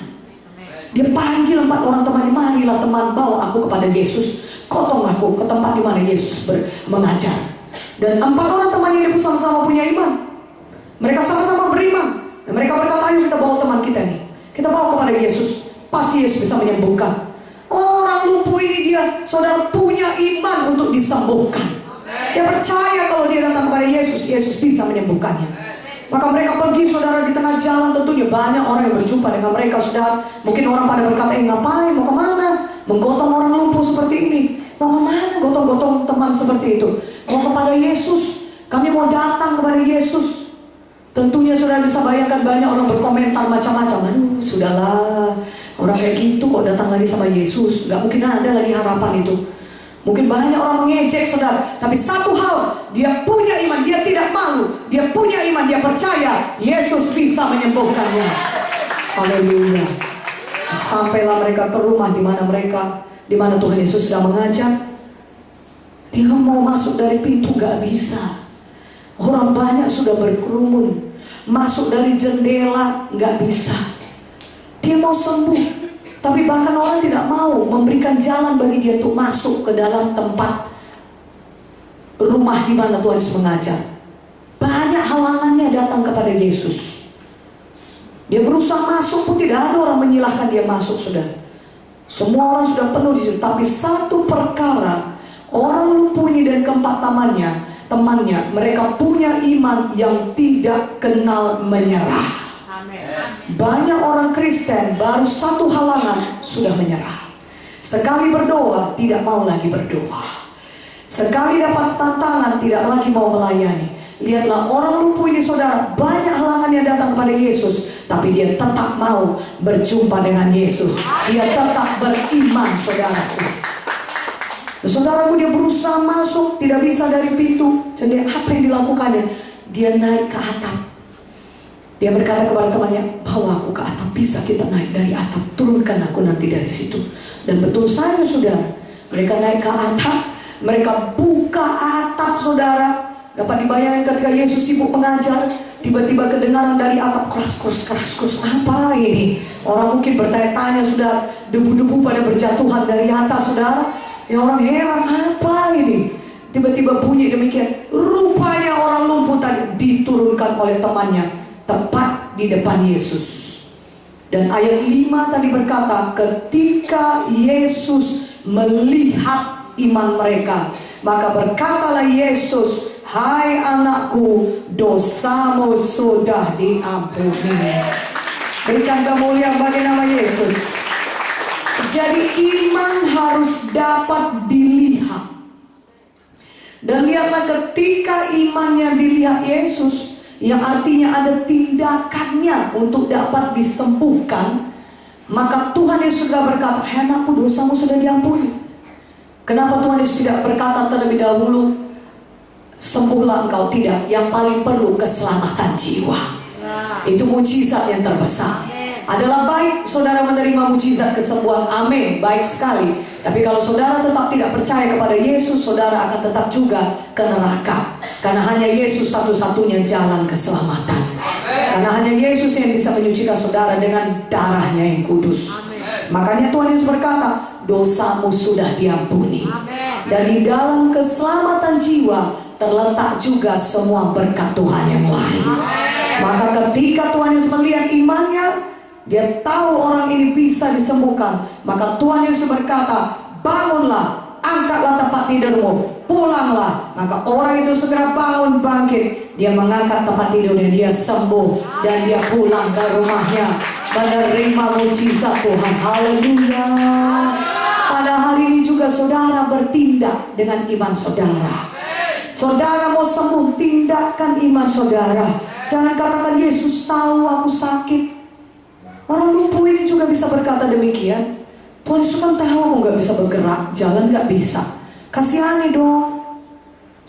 Dia panggil 4 orang temannya, marilah teman, bawa aku kepada Yesus. Gotong aku ke tempat di mana Yesus mengajar. Dan 4 orang temannya ini sama-sama punya iman. Mereka sama-sama beriman. Dan mereka berkata, ayo kita bawa teman kita nih, kita bawa kepada Yesus. Pasti Yesus bisa menyembuhkan. Orang lumpuh ini dia, saudara, punya iman untuk disembuhkan. Dia percaya kalau dia datang kepada Yesus, Yesus bisa menyembuhkannya. Maka mereka pergi, saudara, di tengah jalan. Tentunya banyak orang yang berjumpa dengan mereka, saudara. Mungkin orang pada berkata, ngapain, mau kemana? Menggotong orang lumpuh seperti ini. Mau kemana gotong-gotong teman seperti itu? Mau kepada Yesus. Kami mau datang kepada Yesus. Tentunya saudara bisa bayangkan banyak orang berkomentar macam-macam. Aduh, sudahlah, orang kayak gitu kok datang lagi sama Yesus. Gak mungkin ada lagi harapan itu. Mungkin banyak orang mengejek, saudara. Tapi satu hal, dia punya iman, dia tidak malu. Dia punya iman, dia percaya Yesus bisa menyembuhkannya. Haleluya. Sampailah mereka ke rumah di mana Tuhan Yesus sedang mengajar. Dia mau masuk dari pintu, gak bisa. Orang banyak sudah berkerumun. Masuk dari jendela, gak bisa. Dia mau sembuh, tapi bahkan orang tidak mau memberikan jalan bagi dia untuk masuk ke dalam tempat rumah di mana Tuhan Yesus mengajar. Banyak halangannya datang kepada Yesus. Dia berusaha masuk pun tidak ada orang menyilahkan dia masuk, sudah. Semua orang sudah penuh di situ. Tapi satu perkara, orang lumpuh ini dan keempat temannya, mereka punya iman yang tidak kenal menyerah. Banyak orang Kristen baru satu halangan sudah menyerah. Sekali berdoa tidak mau lagi berdoa. Sekali dapat tantangan tidak lagi mau melayani. Lihatlah orang lumpuh ini, saudara, banyak halangan yang datang kepada Yesus, tapi dia tetap mau berjumpa dengan Yesus. Dia tetap beriman, saudaraku. Saudaraku, dia berusaha masuk, tidak bisa dari pintu. Jadi apa yang dilakukannya? Dia naik ke atap. Dia berkata kepada temannya, bawa aku ke atap, bisa kita naik dari atap, turunkan aku nanti dari situ. Dan betul saja, saudara, mereka naik ke atap, mereka buka atap, saudara. Dapat dibayangkan ketika Yesus sibuk mengajar, tiba-tiba kedengaran dari atap keras, apa ini? Orang mungkin bertanya-tanya, saudara, debu-debu pada berjatuhan dari atas, saudara. Ya orang heran, apa ini? Tiba-tiba bunyi demikian. Rupanya orang lumpuh tadi diturunkan oleh temannya tepat di depan Yesus. Dan ayat 5 tadi berkata, ketika Yesus melihat iman mereka, maka berkatalah Yesus, hai anakku, dosamu sudah diampuni. Berikan kemuliaan bagi nama Yesus. Jadi iman harus dapat dilihat. Dan lihatlah ketika imannya dilihat Yesus, yang artinya ada tindakannya untuk dapat disembuhkan, maka Tuhan Yesus sudah berkata, hai anakku, dosamu sudah diampuni. Kenapa Tuhan Yesus tidak berkata terlebih dahulu, sembuhlah engkau? Tidak, yang paling perlu keselamatan jiwa. Itu mujizat yang terbesar. Adalah baik saudara menerima mujizat kesembuhan, amin, baik sekali. Tapi kalau saudara tetap tidak percaya kepada Yesus, saudara akan tetap juga ke neraka. Karena hanya Yesus satu-satunya jalan keselamatan. Karena hanya Yesus yang bisa menyucikan saudara dengan darahnya yang kudus. Makanya Tuhan Yesus berkata, dosamu sudah diampuni. Dan di dalam keselamatan jiwa terletak juga semua berkat Tuhan yang lain. Maka ketika Tuhan Yesus melihat imannya, dia tahu orang ini bisa disembuhkan. Maka Tuhan Yesus berkata, bangunlah, angkatlah tempat tidurmu, pulanglah. Maka orang itu segera bangun, bangkit. Dia mengangkat tempat tidurnya, dia sembuh. Dan dia pulang ke rumahnya menerima mujizat Tuhan. Haleluya. Pada hari ini juga saudara bertindak dengan iman saudara. Saudara mau sembuh, tindakan iman saudara. Jangan katakan Yesus tahu aku sakit. Orang lumpuh ini juga bisa berkata demikian. Tuhan Yesus kan tahu aku gak bisa bergerak, jalan gak bisa. Kasihani dong.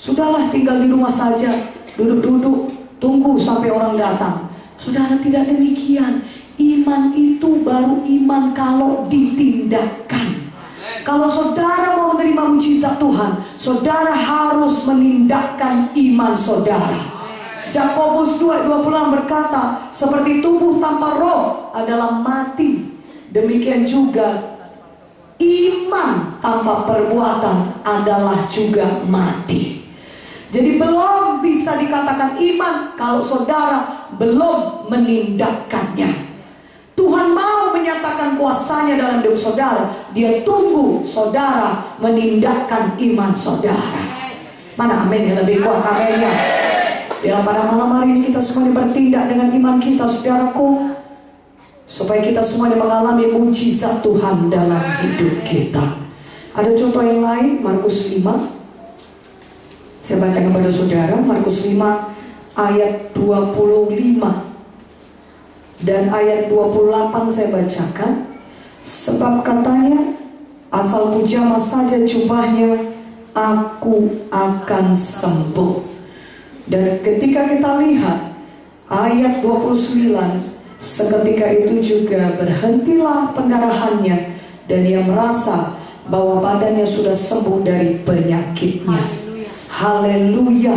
Sudahlah tinggal di rumah saja, duduk-duduk, tunggu sampai orang datang. Saudara, tidak demikian. Iman itu baru iman kalau ditindakkan. Kalau saudara mau menerima mujizat Tuhan, saudara harus menindakkan iman saudara. Yakobus 2:26 berkata, seperti tubuh tanpa roh adalah mati, demikian juga iman tanpa perbuatan adalah juga mati. Jadi belum bisa dikatakan iman kalau saudara belum menindakkannya. Tuhan mau menyatakan kuasanya dalam hidup saudara. Dia tunggu saudara menindakkan iman saudara. Mana amin yang lebih kuat aminnya? Dalam pada malam hari ini kita semuanya bertindak dengan iman kita, saudaraku, supaya kita semuanya mengalami mujizat Tuhan dalam hidup kita. Ada contoh yang lain, Markus 5. Saya baca kepada saudara, Markus 5 ayat 25 dan ayat 28 saya bacakan. Sebab katanya, asal ku jamah saja jubahnya, aku akan sembuh. Dan ketika kita lihat ayat 29, seketika itu juga berhentilah pendarahannya dan ia merasa bahwa badannya sudah sembuh dari penyakitnya. Haleluya.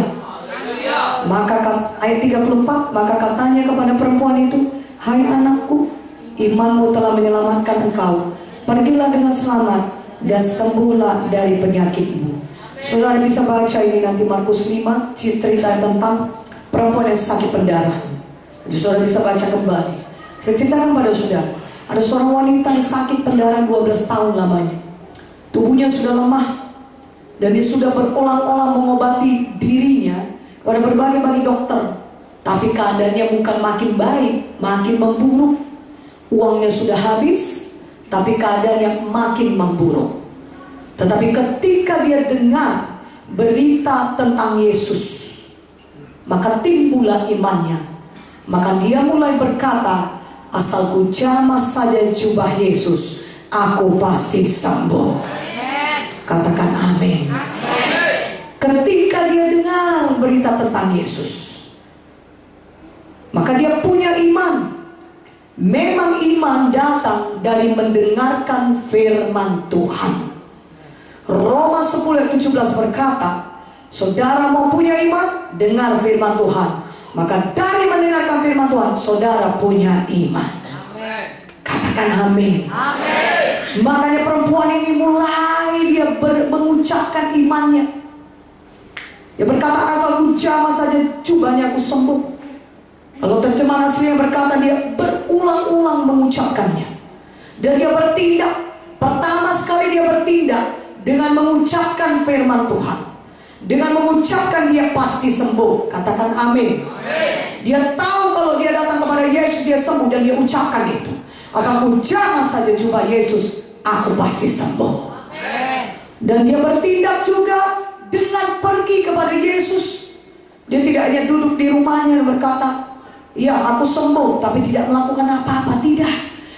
Maka ayat 34, maka katanya kepada perempuan itu, hai anakku, imanmu telah menyelamatkan engkau. Pergilah dengan selamat dan sembuhlah dari penyakitmu. Saudara bisa baca ini nanti Markus 5, cerita tentang perempuan yang sakit pendarahan. Jadi saudara bisa baca kembali. Saya ceritakan pada saudara, ada seorang wanita yang sakit pendarahan 12 tahun lamanya. Tubuhnya sudah lemah dan dia sudah berulang-ulang mengobati dirinya pada berbagai dokter, tapi keadaannya bukan makin baik, makin memburuk. Uangnya sudah habis, tapi keadaannya makin memburuk. Tetapi ketika dia dengar berita tentang Yesus, maka timbullah imannya. Maka dia mulai berkata, asal ku jamah saja jubah Yesus, aku pasti sembuh. Katakan amin. Ketika dia dengar berita tentang Yesus, maka dia punya iman. Memang iman datang dari mendengarkan firman Tuhan. Roma 10 ayat 17 berkata, saudara mau punya iman, dengar firman Tuhan. Maka dari mendengarkan firman Tuhan, saudara punya iman. Katakan amin. Makanya perempuan ini mulai dia mengucapkan imannya. Dia berkata, asal ku jamah saja jubahnya aku sembuh. Kalau terjemahan aslinya berkata, dia berulang-ulang mengucapkannya. Dan dia bertindak. Pertama sekali dia bertindak dengan mengucapkan firman Tuhan. Dengan mengucapkan dia pasti sembuh. Katakan amin. Dia tahu kalau dia datang kepada Yesus dia sembuh, dan dia ucapkan itu. Asal ku jamah saja jubah Yesus, aku pasti sembuh. Dan dia bertindak juga dengan pergi kepada Yesus. Dia tidak hanya duduk di rumahnya dan berkata, ya aku sembuh, tapi tidak melakukan apa-apa. Tidak.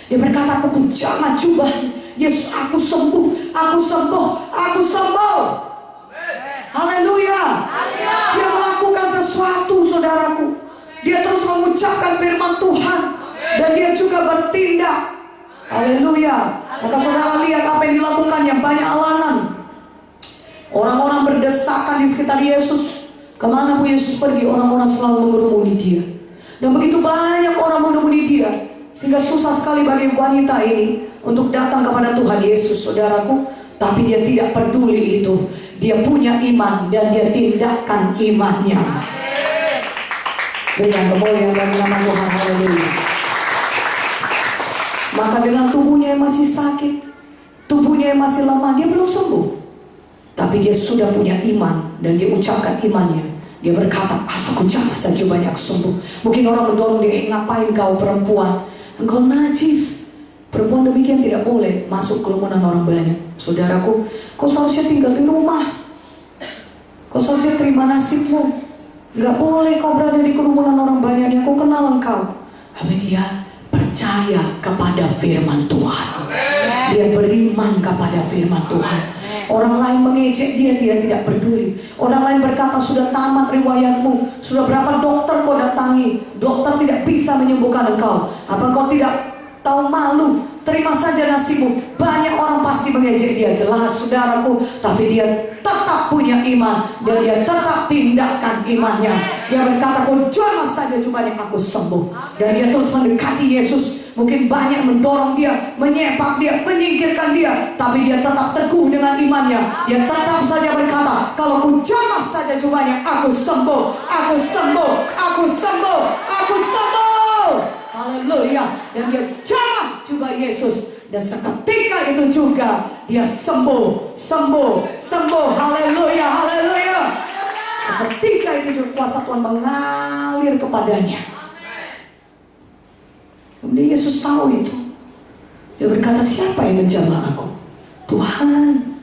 Dia berkata, aku jamah jubah Yesus, aku sembuh, aku sembuh, aku sembuh. Haleluya. Dia melakukan sesuatu, saudaraku. Dia terus mengucapkan firman Tuhan, dan dia juga bertindak. Haleluya. Maka saudara lihat apa yang dilakukannya. Banyak alangan. Orang-orang berdesakan di sekitar Yesus. Kemana pun Yesus pergi, orang-orang selalu mengerumuni dia. Dan begitu banyak orang mengerumuni dia, sehingga susah sekali bagi wanita ini untuk datang kepada Tuhan Yesus, saudaraku. Tapi dia tidak peduli itu. Dia punya iman dan dia tindakan imannya. Dengan kemuliaan dan nama Tuhan. Haleluya. Maka dengan tubuhnya yang masih sakit, tubuhnya yang masih lemah, dia belum sembuh. Tapi dia sudah punya iman dan dia ucapkan imannya. Dia berkata, asal ku jamah saja jubahnya aku sembuh. Mungkin orang mendorong dia, ngapain kau perempuan? Engkau najis. Perempuan demikian tidak boleh masuk kerumunan orang banyak. Saudaraku, kau seharusnya tinggal di rumah. Kau seharusnya terima nasibmu. Nggak boleh kau berada di kerumunan orang banyak, dia aku kenal engkau. Tapi dia percaya kepada firman Tuhan. Dia beriman kepada firman Tuhan. Orang lain mengejek dia, dia tidak peduli. Orang lain berkata, sudah tamat riwayatmu, sudah berapa dokter kau datangi, dokter tidak bisa menyembuhkan engkau. Apa kau tidak tahu malu? Terima saja nasibmu. Banyak orang pasti mengejek dia, jelas saudaraku. Tapi dia tetap punya iman, dan dia tetap tindakan imannya. Dia berkata, kau jamah saja jubahnya, aku sembuh. Dan dia terus mendekati Yesus. Mungkin banyak mendorong dia, menyepak dia, menyingkirkan dia, tapi dia tetap teguh dengan imannya. Dia tetap saja berkata, kalau ku jamah saja jubahnya, aku sembuh, aku sembuh, aku sembuh, aku sembuh. Haleluya. Dan dia jamah jubah Yesus, dan seketika itu juga dia sembuh, sembuh, sembuh. Haleluya, haleluya. Seketika itu juga kuasa Tuhan mengalir kepadanya. Kemudian Yesus tahu itu. Dia berkata, siapa yang menjamah aku? Tuhan,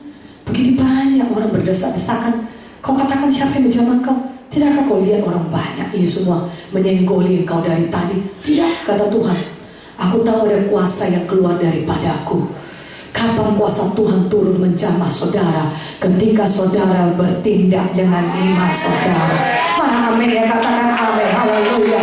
begini banyak orang berdesak-desakan. Kau katakan siapa yang menjamah kau? Tidakkah kau lihat orang banyak ini semua menyenggoli engkau dari tadi? Tidak, kata Tuhan. Aku tahu ada kuasa yang keluar daripadaku. Kapan kuasa Tuhan turun menjamah saudara? Ketika saudara bertindak dengan iman saudara. Mana amin ya, katakan amin. Haleluya.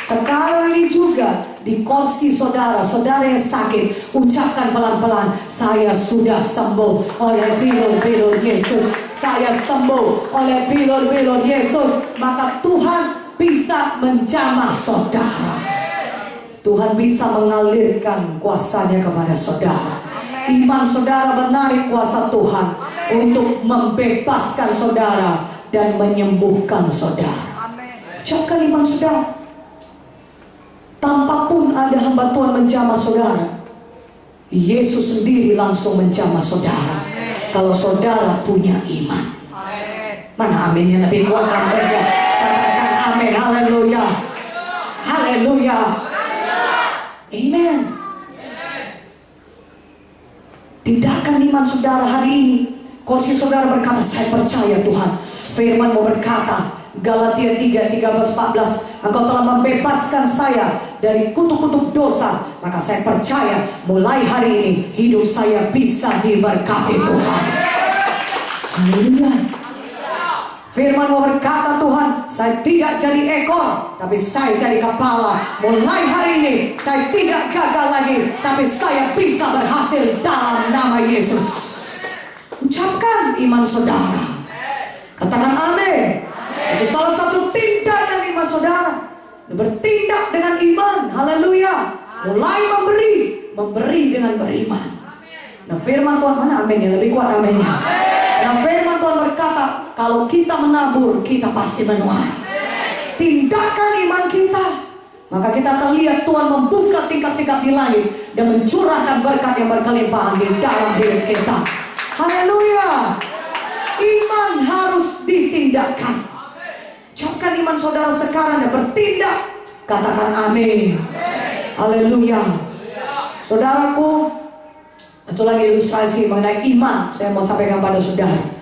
Sekarang ini juga di kursi saudara, saudara yang sakit, ucapkan pelan-pelan, saya sudah sembuh oleh bilur-bilur Yesus. Saya sembuh oleh bilur-bilur Yesus. Maka Tuhan bisa menjamah saudara. Tuhan bisa mengalirkan kuasanya kepada saudara. Iman saudara menarik kuasa Tuhan untuk membebaskan saudara dan menyembuhkan saudara. Ucapkan iman saudara. Tanpa pun ada hamba Tuhan menjamah saudara, Yesus sendiri langsung menjamah saudara. Kalau saudara punya iman. Mana amin yang lebih kuat? Katakan amin. Haleluya, haleluya, amen. Tindakan iman saudara hari ini. Kursi saudara berkata, saya percaya Tuhan. Firman mau berkata, Galatia 3:13-14, engkau telah membebaskan saya dari kutuk-kutuk dosa. Maka saya percaya mulai hari ini hidup saya bisa diberkati Tuhan. Haleluya. Firman mau berkata, Tuhan, saya tidak jadi ekor, tapi saya jadi kepala. Mulai hari ini saya tidak gagal lagi, tapi saya bisa berhasil dalam nama Yesus. Ucapkan iman saudara. Katakan amin. Itu salah satu tindakan iman saudara. Bertindak dengan iman. Haleluya. Mulai memberi dengan beriman. Nah firman Tuhan, mana amin yang lebih kuat aminnya. Nah firman Tuhan berkata, kalau kita menabur, kita pasti menuai. Tindakan iman kita, maka kita akan lihat Tuhan membuka tingkat-tingkat di langit dan mencurahkan berkat yang berkelimpahan di dalam hidup kita. Haleluya. Iman harus ditindakkan. Ucapkan iman saudara sekarang dan bertindak. Katakan amin. Haleluya. Saudaraku, itu lagi ilustrasi mengenai iman. Saya mau sampaikan pada saudara.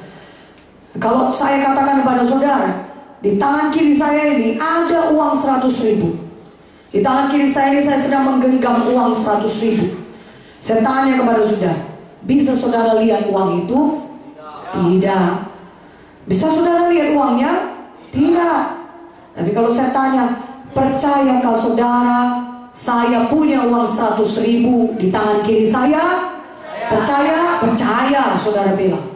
Kalau saya katakan kepada saudara, di tangan kiri saya ini ada uang 100.000. Di tangan kiri saya ini saya sedang menggenggam uang 100.000. Saya tanya kepada saudara, bisa saudara lihat uang itu? Tidak. Bisa saudara lihat uangnya? Tidak. Tapi kalau saya tanya, percayakah saudara saya punya uang 100.000 di tangan kiri saya? Percaya? Percaya, saudara bilang.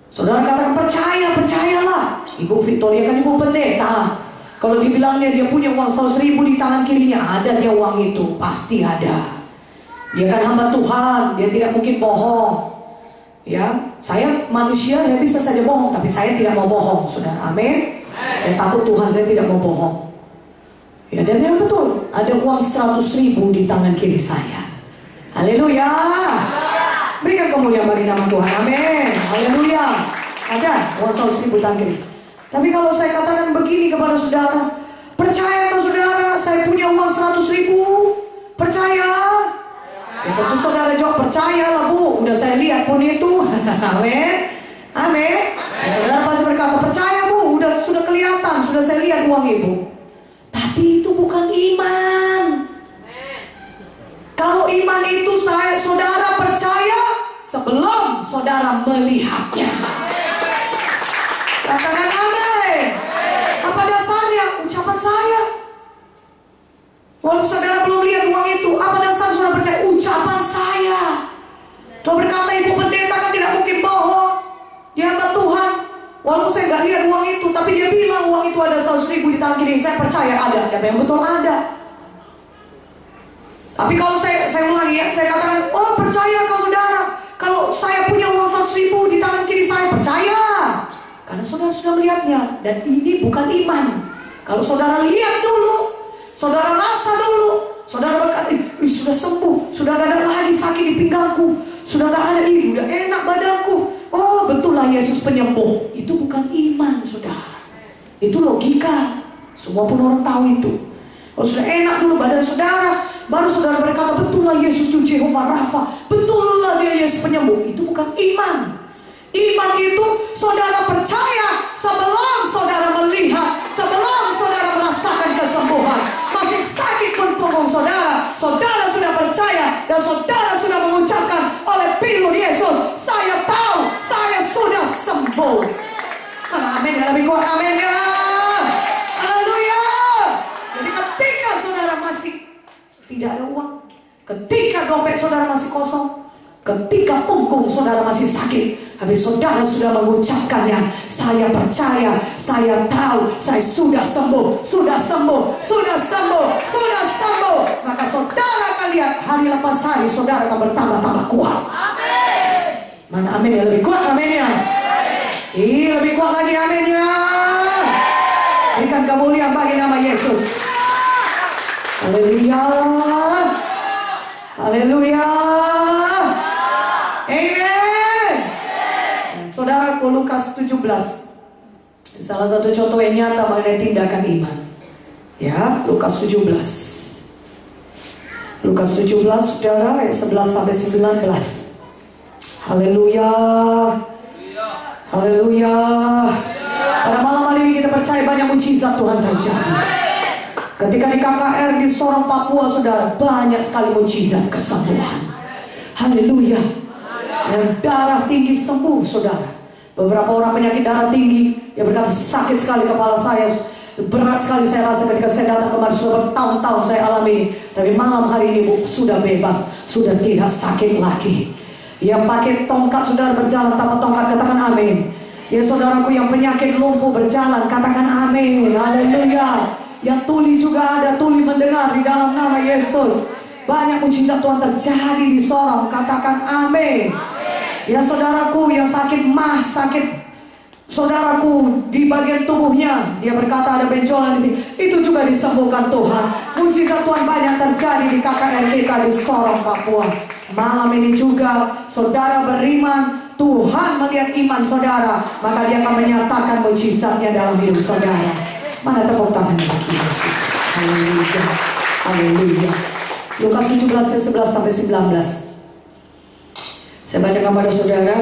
Saudara katakan percaya, percayalah. Ibu Victoria kan ibu pendeta. Kalau dibilangnya dia punya uang 100.000 di tangan kirinya, ada dia uang itu, pasti ada. Dia kan hamba Tuhan, dia tidak mungkin bohong. Ya, saya manusia, saya bisa saja bohong, tapi saya tidak mau bohong, saudara. Amin. Saya takut Tuhan, saya tidak mau bohong. Ya, dan yang betul, ada uang 100.000 di tangan kiri saya. Haleluya. Berikan kemuliaan bagi nama Tuhan. Amin. Haleluya. Ada uang 100.000 di tangan kiri. Tapi kalau saya katakan begini kepada saudara, percaya atau saudara saya punya uang 100.000? Percaya? Ya, tentu saudara jawab percayalah bu, udah saya lihat pun itu. Amin. Amin. Ya, saudara pasti berkata percaya bu. tahu, sudah kelihatan, sudah saya lihat uang ibu. Tapi itu bukan iman. Kalau iman itu saudara percaya sebelum saudara melihatnya. Katakan amin. Apa dasarnya? Ucapan saya. Walaupun saudara belum lihat uang itu, apa dasar saudara percaya? Ucapan saya. Kalau berkata ibu pendeta kan tidak mungkin bohong. Dia kata Tuhan, walaupun saya nggak lihat uang itu, tapi dia bilang uang itu ada 100.000 di tangan kiri. Saya percaya ada, dan yang betul ada. Tapi kalau saya ulangi ya, saya katakan, oh percaya kau saudara, kalau saya punya uang 100.000 di tangan kiri saya percaya, karena saudara sudah melihatnya. Dan ini bukan iman. Kalau saudara lihat dulu, saudara rasa dulu, saudara berkata, sudah sembuh, sudah gak ada lagi sakit di pinggangku, sudah gak ada ini, udah enak badanku. Oh betullah Yesus penyembuh. Itu bukan iman saudara, itu logika. Semua pun orang tahu itu. Kalau sudah enak dulu badan saudara, baru saudara berkata, betullah Yesus itu Jehovah Rafa, betullah dia Yesus penyembuh. Itu bukan iman. Iman itu saudara percaya sebelum saudara melihat, sebelum saudara merasakan kesembuhan. Masih sakit pun punggung saudara, saudara sudah percaya dan saudara sudah mengucapkan oleh pilur Yesus, saya tahu saya sudah sembuh. Amin. Lebih kuat amin ya. Haleluya. Jadi ketika saudara masih tidak ada uang, ketika dompet saudara masih kosong, ketika punggung saudara masih sakit, habis saudara sudah mengucapkannya, saya percaya, saya tahu, saya sudah sembuh, sudah sembuh, sudah sembuh, sudah sembuh. Maka saudara akan lihat hari lepas hari saudara akan bertambah-tambah kuat. Amin. Mana amin ya? Lebih kuat aminnya. Iya, lebih kuat lagi aminnya. Berikan kemuliaan bagi nama Yesus. Haleluya. Haleluya. Amen. Saudaraku, Lukas 17, salah satu contoh yang nyata mengenai tindakan iman. Ya, Lukas 17. Lukas 17 saudara, ayat 11 sampai 19. Haleluya. Haleluya. Pada malam hari ini kita percaya banyak mujizat Tuhan terjadi. Ketika di KKR di Sorong Papua saudara, banyak sekali mujizat kesembuhan. Haleluya. Yang darah tinggi sembuh saudara. Beberapa orang penyakit darah tinggi, dia berkata sakit sekali kepala saya, berat sekali saya rasa ketika saya datang kemarin, sudah bertahun-tahun saya alami. Tapi malam hari ini bu, sudah bebas, sudah tidak sakit lagi. Yang pakai tongkat saudara berjalan tanpa tongkat, katakan amin. Ya saudaraku yang penyakit lumpuh berjalan, katakan amin. Haleluya. Yang tuli juga ada, tuli mendengar di dalam nama Yesus. Banyak mujizat Tuhan terjadi di Sorong, katakan amin. Ya saudaraku yang sakit mah, sakit saudaraku di bagian tubuhnya, dia berkata ada benjolan di sini, itu juga disembuhkan Tuhan. Mujizat Tuhan banyak terjadi di KKR kita di Sorong Papua. Malam ini juga saudara beriman, Tuhan melihat iman saudara, maka dia akan menyatakan mujizatnya dalam hidup saudara. Mana tepuk tangan bagi Yesus. Haleluya. Haleluya. Lukas 17 ayat 11 sampai 19. Saya baca kepada saudara.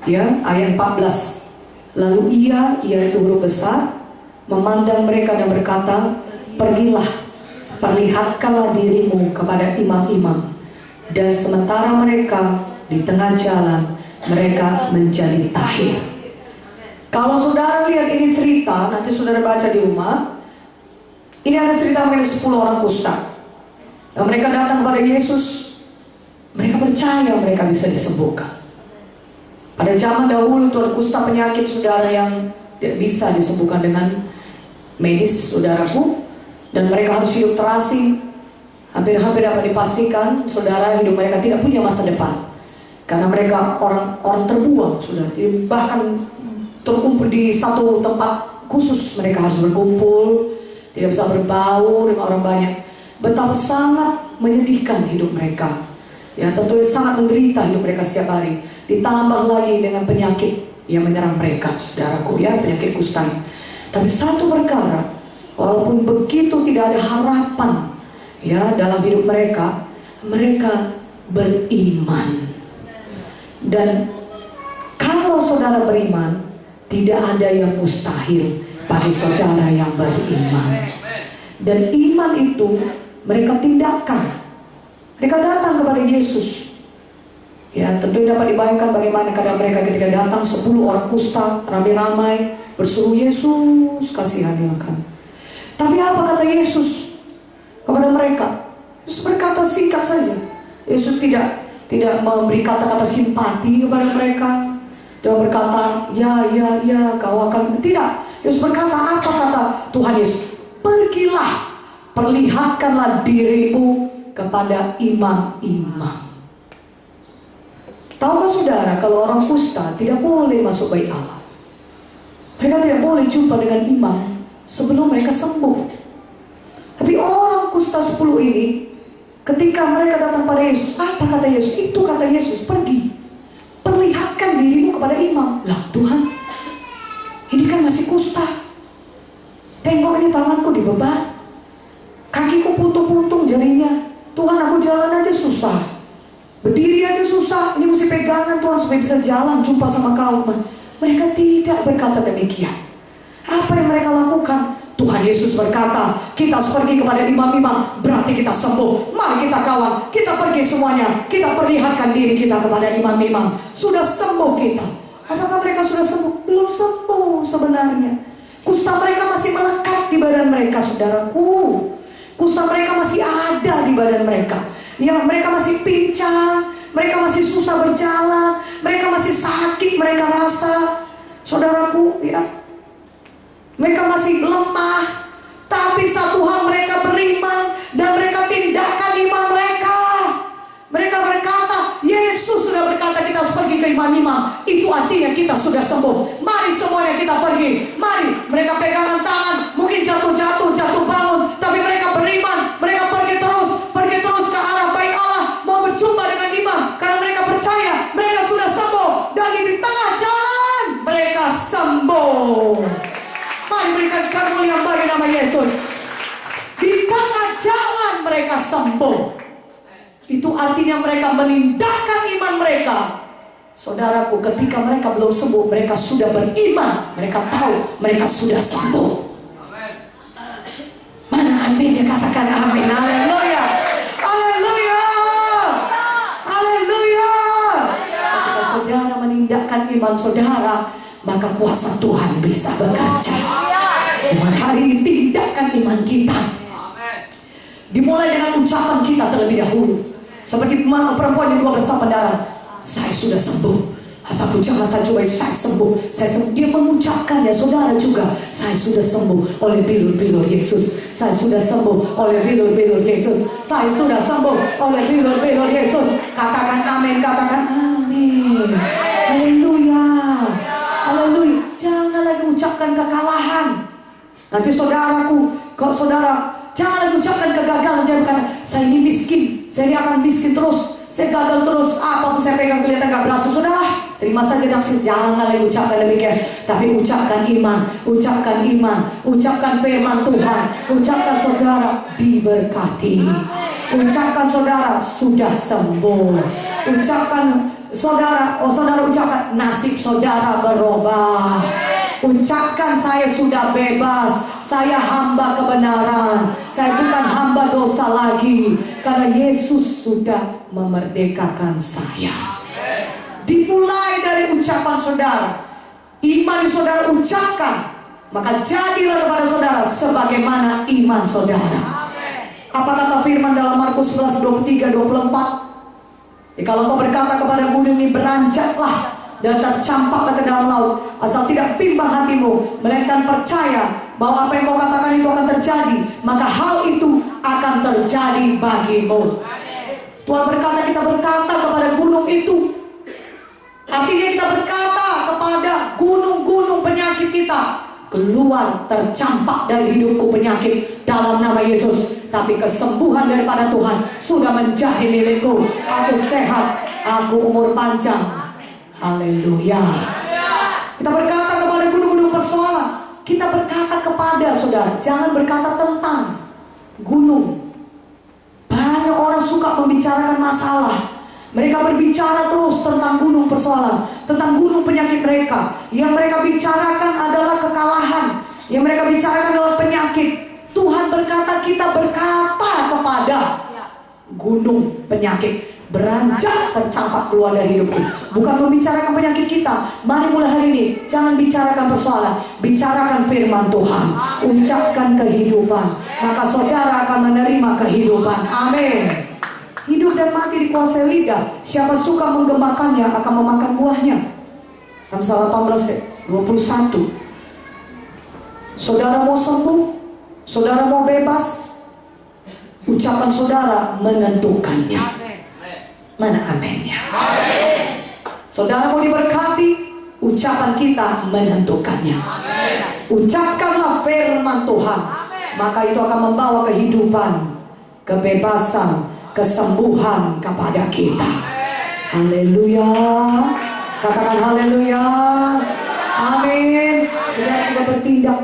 Ya, ayat 14. Lalu ia itu huruf besar, memandang mereka dan berkata, pergilah, perlihatkanlah dirimu kepada imam-imam. Dan sementara mereka di tengah jalan, mereka menjadi tahir. Kalau saudara lihat ini cerita, nanti saudara baca di rumah. Ini ada cerita mengenai 10 orang kusta. Dan mereka datang kepada Yesus. Mereka percaya mereka bisa disembuhkan. Pada zaman dahulu Tuhan, kusta penyakit saudara yang tidak bisa disembuhkan dengan medis saudaraku. Dan mereka harus hidup terasing. Hampir-hampir dapat dipastikan saudara hidup mereka tidak punya masa depan. Karena mereka orang terbuang saudara. Bahkan terkumpul di satu tempat khusus, mereka harus berkumpul, tidak bisa berbaur dengan orang banyak. Betapa sangat menyedihkan hidup mereka. Ya, tentunya sangat menderita hidup mereka setiap hari. Ditambah lagi dengan penyakit yang menyerang mereka, saudaraku ya, penyakit kusta. Tapi satu perkara, walaupun begitu tidak ada harapan ya dalam hidup mereka, mereka beriman. Dan kalau saudara beriman, Tidak ada yang mustahil bagi saudara yang beriman. Dan iman itu mereka tindakan. Mereka datang kepada Yesus. Ya, tentu dapat dibayangkan bagaimana keadaan mereka ketika datang 10 orang kusta ramai-ramai berseru, Yesus kasihani makan. Tapi apa kata Yesus kepada mereka? Yesus berkata singkat saja. Yesus tidak memberi kata-kata simpati kepada mereka. Dia berkata, ya kau akan. Tidak. Yesus berkata, apa kata Tuhan Yesus? Pergilah, perlihatkanlah dirimu kepada imam-imam. Tahukah saudara, kalau orang kusta tidak boleh masuk bait Allah. Mereka tidak boleh jumpa dengan imam sebelum mereka sembuh. Tapi orang kusta 10 ini, ketika mereka datang pada Yesus, apa kata Yesus? Itu kata Yesus, pergi, perlihatkan dirimu kepada imam. Lah Tuhan, ini kan masih kusta. Tengok ini tanganku dibeban, kakiku puntung-puntung jarinya. Tuhan, aku jalan aja susah, berdiri aja susah. Ini mesti pegangan Tuhan supaya bisa jalan jumpa sama kau. Mereka tidak berkata demikian. Apa yang mereka lakukan? Tuhan Yesus berkata, kita harus pergi kepada imam-imam, berarti kita sembuh. Mari kita kawan, kita pergi semuanya, kita perlihatkan diri kita kepada imam-imam. Sudah sembuh kita. Apakah mereka sudah sembuh? Belum sembuh sebenarnya. Kusta mereka masih melekat di badan mereka, saudaraku. Kusta mereka masih ada di badan mereka. Ya, mereka masih pincang, mereka masih susah berjalan, mereka masih sakit, mereka rasa, saudaraku, ya. Mereka masih lemah. Tapi satu hal, mereka beriman dan mereka tindakan iman mereka. Mereka berkata, Yesus sudah berkata kita harus pergi ke imam-imam. Itu artinya kita sudah sembuh. Mari semuanya kita pergi. Mari, mereka pegangan tangan. Mungkin jatuh bangun. Tapi mereka beriman. Mereka pergi terus ke arah bait Allah, mau berjumpa dengan imam. Karena mereka percaya mereka sudah sembuh. Dan di tengah jalan mereka sembuh. Mari berikan kemuliaan bagi nama Yesus. Di tengah jalan mereka sembuh. Itu artinya mereka menindakkan iman mereka. Saudaraku, ketika mereka belum sembuh, mereka sudah beriman. Mereka tahu mereka sudah sembuh. Mana amin? Dia katakan amin. Haleluya. Haleluya. Haleluya. Ketika saudara menindakkan iman saudara, maka kuasa Tuhan bisa bekerja. Maka hari ini tindakan iman kita dimulai dengan ucapan kita terlebih dahulu. Seperti perempuan yang 12 tahun darah, saya sudah sembuh. Satu jangan saya coba, saya sembuh. Dia mengucapkan, ya saudara juga, saya sudah sembuh oleh bilur-bilur Yesus. Saya sudah sembuh oleh bilur-bilur Yesus. Saya sudah sembuh oleh bilur-bilur Yesus. Katakan amin, katakan amin. Haleluya. Haleluya. Jangan lagi ucapkan kekalahan. Nanti saudaraku, kalau saudara jangan lagi ucapkan kegagalan. Jangan berkata, saya ini miskin, saya ini akan miskin terus, saya gagal terus, apapun saya pegang kelihatan gak berhasil. Sudahlah, terima saja. Jangan lagi ucapkan demikian. Tapi ucapkan iman, ucapkan iman, ucapkan firman Tuhan. Ucapkan saudara diberkati. Ucapkan saudara sudah sembuh. Ucapkan saudara, saudara ucapkan nasib saudara berubah. Ucapkan saya sudah bebas. Saya hamba kebenaran. Saya bukan hamba dosa lagi. Karena Yesus sudah memerdekakan saya. Dimulai dari ucapan saudara. Iman saudara ucapkan, maka jadilah kepada saudara sebagaimana iman saudara. Apa kata firman dalam Markus 11:23-24? Kalau kau berkata kepada gunung ini beranjaklah dan tercampaklah ke dalam laut, asal tidak bimbang hatimu, melainkan percaya bahwa apa yang kau katakan itu akan terjadi, maka hal itu akan terjadi bagimu. Tuhan berkata, kita berkata kepada gunung itu. Artinya kita berkata kepada gunung-gunung penyakit kita, keluar, tercampak dari hidupku penyakit dalam nama Yesus. Tapi kesembuhan daripada Tuhan sudah menjadi milikku. Aku sehat, aku umur panjang. Haleluya. Kita berkata kepada gunung-gunung persoalan. Kita berkata kepada saudara, jangan berkata tentang gunung. Banyak orang suka membicarakan masalah. Mereka berbicara terus tentang gunung persoalan, tentang gunung penyakit mereka. Yang mereka bicarakan adalah kekalahan. Yang mereka bicarakan adalah penyakit. Tuhan berkata, kita berkata kepada gunung penyakit, beranjak tercampak keluar dari hidupku. Bukan membicarakan penyakit kita. Mari mulai hari ini jangan bicarakan persoalan, bicarakan firman Tuhan. Ucapkan kehidupan, maka saudara akan menerima kehidupan. Amin. Hidup dan mati dikuasai lidah. Siapa suka menggemakannya akan memakan buahnya. Amsal 18:21. Saudara mau sembuh, saudara mau bebas, ucapan saudara menentukannya. Mana amennya? Saudara mau diberkati, ucapan kita menentukannya. Ucapkanlah firman Tuhan, maka itu akan membawa kehidupan, kebebasan, kesembuhan kepada kita. Haleluya. Katakan haleluya. Amin. Saudara juga bertindak,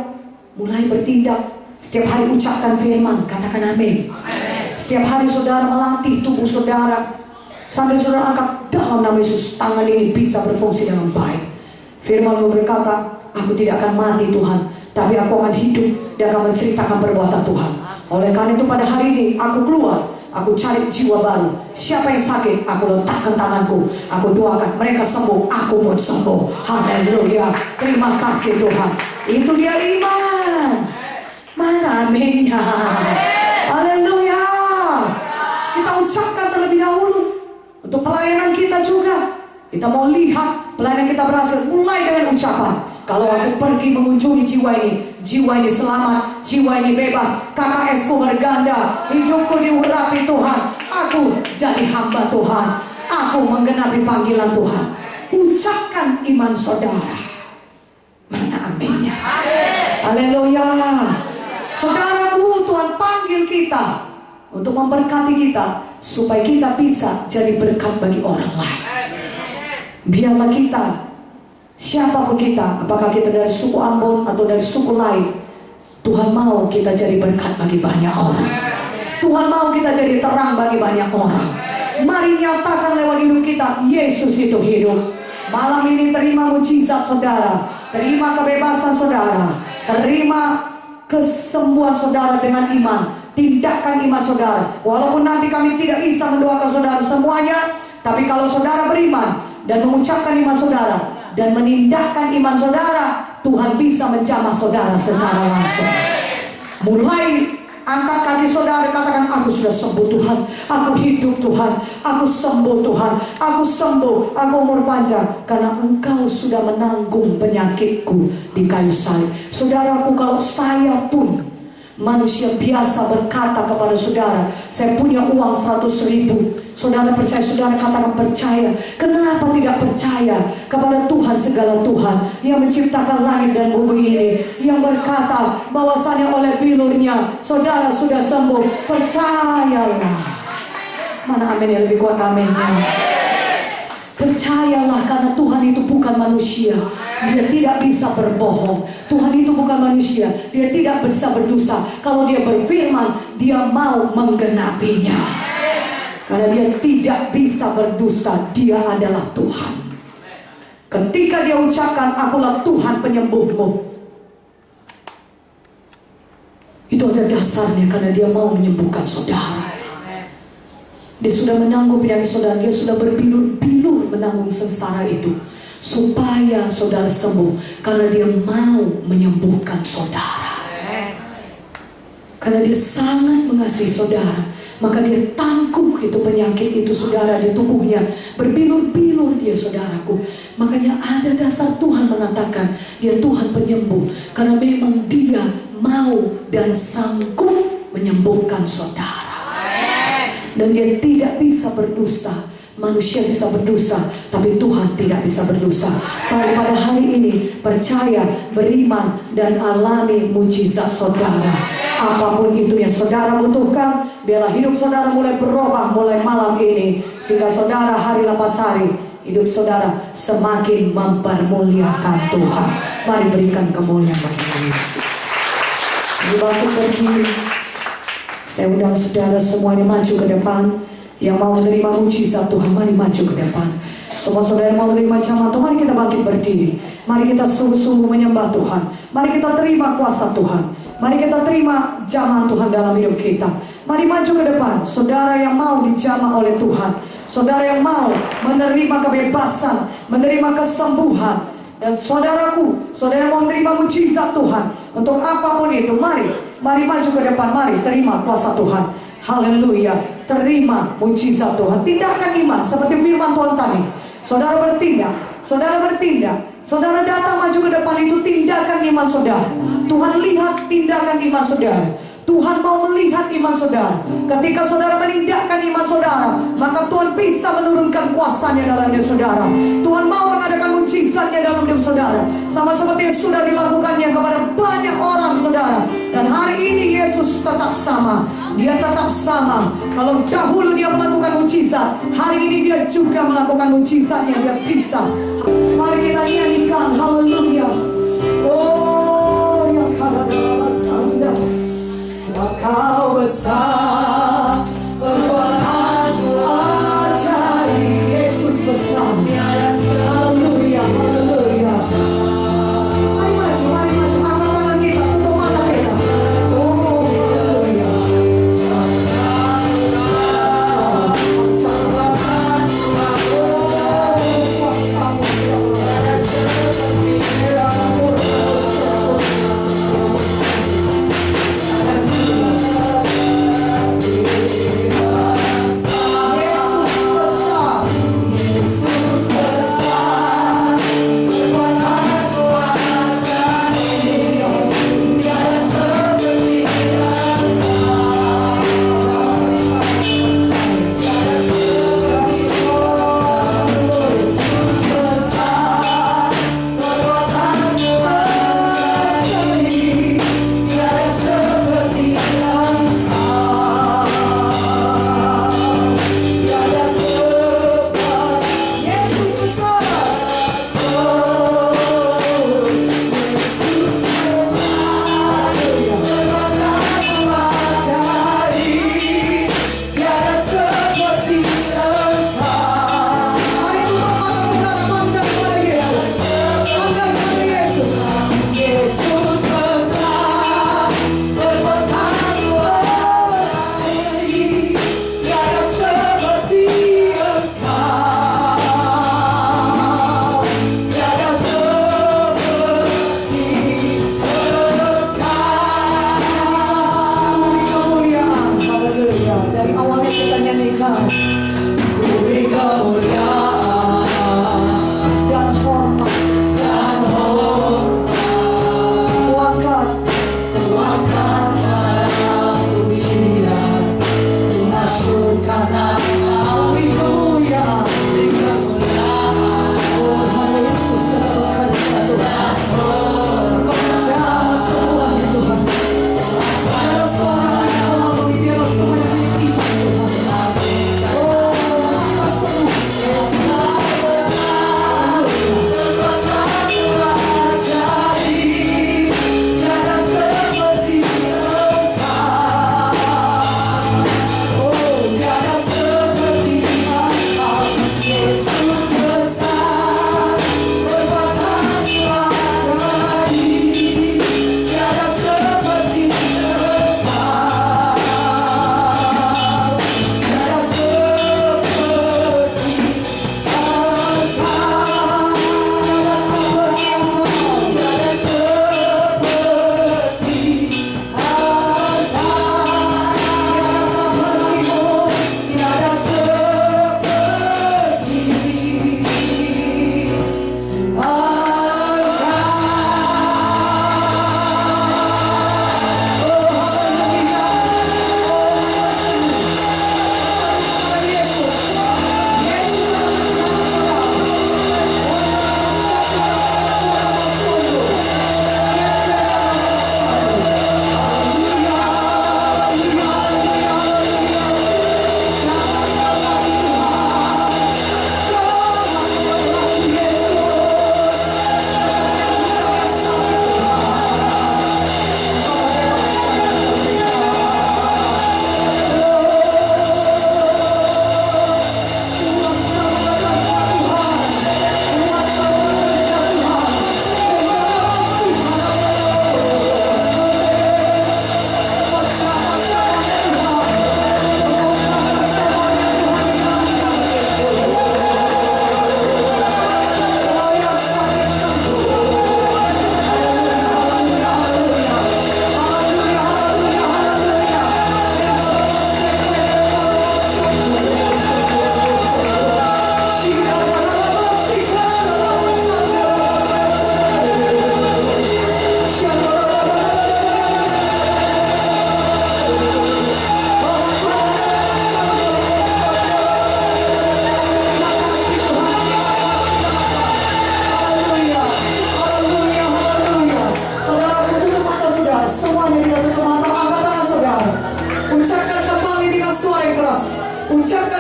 mulai bertindak. Setiap hari ucapkan firman, katakan amin. Setiap hari saudara melatih tubuh saudara, sambil saudara angkat dalam nama Yesus, tangan ini bisa berfungsi dengan baik. Firman berkata, aku tidak akan mati Tuhan, tapi aku akan hidup dan akan menceritakan perbuatan Tuhan. Oleh karena itu pada hari ini aku keluar, aku cari jiwa baru. Siapa yang sakit, aku letakkan tanganku, aku doakan mereka sembuh, aku pun sembuh. Haleluya. Terima kasih Tuhan. Itu dia iman. Mana aminnya? Haleluya. Kita ucapkan terlebih dahulu. Untuk pelayanan kita juga, kita mau lihat pelayanan kita berhasil mulai dengan ucapan. Kalau aku pergi mengunjungi jiwa ini selamat, jiwa ini bebas, KKS-ku berganda, hidupku diurapi Tuhan, aku jadi hamba Tuhan, aku menggenapi panggilan Tuhan. Ucapkan iman saudara. Mana aminnya? Haleluya. Saudaraku, Tuhan panggil kita untuk memberkati kita, supaya kita bisa jadi berkat bagi orang lain. Biarlah kita, siapapun kita, apakah kita dari suku Ambon atau dari suku lain, Tuhan mau kita jadi berkat bagi banyak orang. Tuhan mau kita jadi terang bagi banyak orang. Mari nyatakan lewat hidup kita, Yesus itu hidup. Malam ini terima mujizat saudara, terima kebebasan saudara, terima kesembuhan saudara dengan iman. Tindakan iman saudara. Walaupun nanti kami tidak bisa mendoakan saudara semuanya, tapi kalau saudara beriman dan mengucapkan iman saudara dan menindakkan iman saudara, Tuhan bisa menjamah saudara secara langsung. Mulai angkat kaki saudara, katakan, aku sudah sembuh Tuhan, aku hidup Tuhan, aku sembuh Tuhan, aku sembuh, aku umur panjang, karena Engkau sudah menanggung penyakitku di kayu salib. Saudaraku, kalau saya pun manusia biasa berkata kepada saudara, saya punya uang 100.000, saudara percaya? Saudara katakan percaya. Kenapa tidak percaya kepada Tuhan segala Tuhan yang menciptakan langit dan bumi ini, yang berkata bahwasanya oleh bilurnya saudara sudah sembuh? Percayalah. Mana amin yang lebih kuat aminnya? Percayalah, karena Tuhan itu bukan manusia, Dia tidak bisa berbohong. Tuhan itu bukan manusia, Dia tidak bisa berdosa. Kalau Dia berfirman, Dia mau menggenapinya. Karena Dia tidak bisa berdusta, Dia adalah Tuhan. Ketika Dia ucapkan, akulah Tuhan penyembuhmu, itu ada dasarnya, karena Dia mau menyembuhkan saudara. Dia sudah menanggung penyakit saudara, Dia sudah berbilur-bilur menanggung sengsara itu, supaya saudara sembuh, karena Dia mau menyembuhkan saudara. Karena Dia sangat mengasihi saudara, maka Dia tangguh itu penyakit itu saudara di tubuhnya. Berbilur-bilur dia saudaraku. Makanya ada dasar Tuhan mengatakan Dia Tuhan penyembuh, karena memang Dia mau dan sanggup menyembuhkan saudara. Dan Dia tidak bisa berdusta. Manusia bisa berdosa, tapi Tuhan tidak bisa berdosa. Mari pada hari ini percaya, beriman, dan alami mujizat saudara. Apapun itu yang saudara butuhkan, biarlah hidup saudara mulai berubah mulai malam ini, sehingga saudara hari lepas hari, hidup saudara semakin mempermuliakan Tuhan. Mari berikan kemuliaan bagi Yesus. Dibantu berdiri. Saya undang saudara semuanya maju ke depan. Yang mau menerima mujizat Tuhan, mari maju ke depan. Semua saudara mau menerima jamaah Tuhan, mari kita bangkit berdiri. Mari kita sungguh-sungguh menyembah Tuhan. Mari kita terima kuasa Tuhan. Mari kita terima jamaah Tuhan dalam hidup kita. Mari maju ke depan, saudara yang mau dijamah oleh Tuhan, saudara yang mau menerima kebebasan, menerima kesembuhan. Dan saudaraku, saudara mau menerima mujizat Tuhan untuk apapun itu, mari maju ke depan, mari terima kuasa Tuhan. Haleluya, terima mujizat Tuhan. Tindakan iman seperti firman Tuhan tadi. Saudara bertindak, saudara datang maju ke depan, itu tindakan iman saudara. Tuhan lihat tindakan iman saudara. Tuhan mau melihat iman saudara. Ketika saudara menindakkan iman saudara, maka Tuhan bisa menurunkan kuasanya dalam hidup saudara. Tuhan mau mengadakan mujizatnya dalam hidup saudara, sama seperti yang sudah dilakukannya kepada banyak orang saudara. Dan hari ini Yesus tetap sama. Dia tetap sama. Kalau dahulu dia melakukan mujizat, hari ini dia juga melakukan mujizatnya. Dia bisa. Mari kita nyanyikan haleluya. Oh ya kadang-kadang Kau besar, perbuatanmu ajaib. Yesus besar. Haleluya, haleluya. Mari maju, angkat tangan kita, tutup mata kita. Oh, haleluya.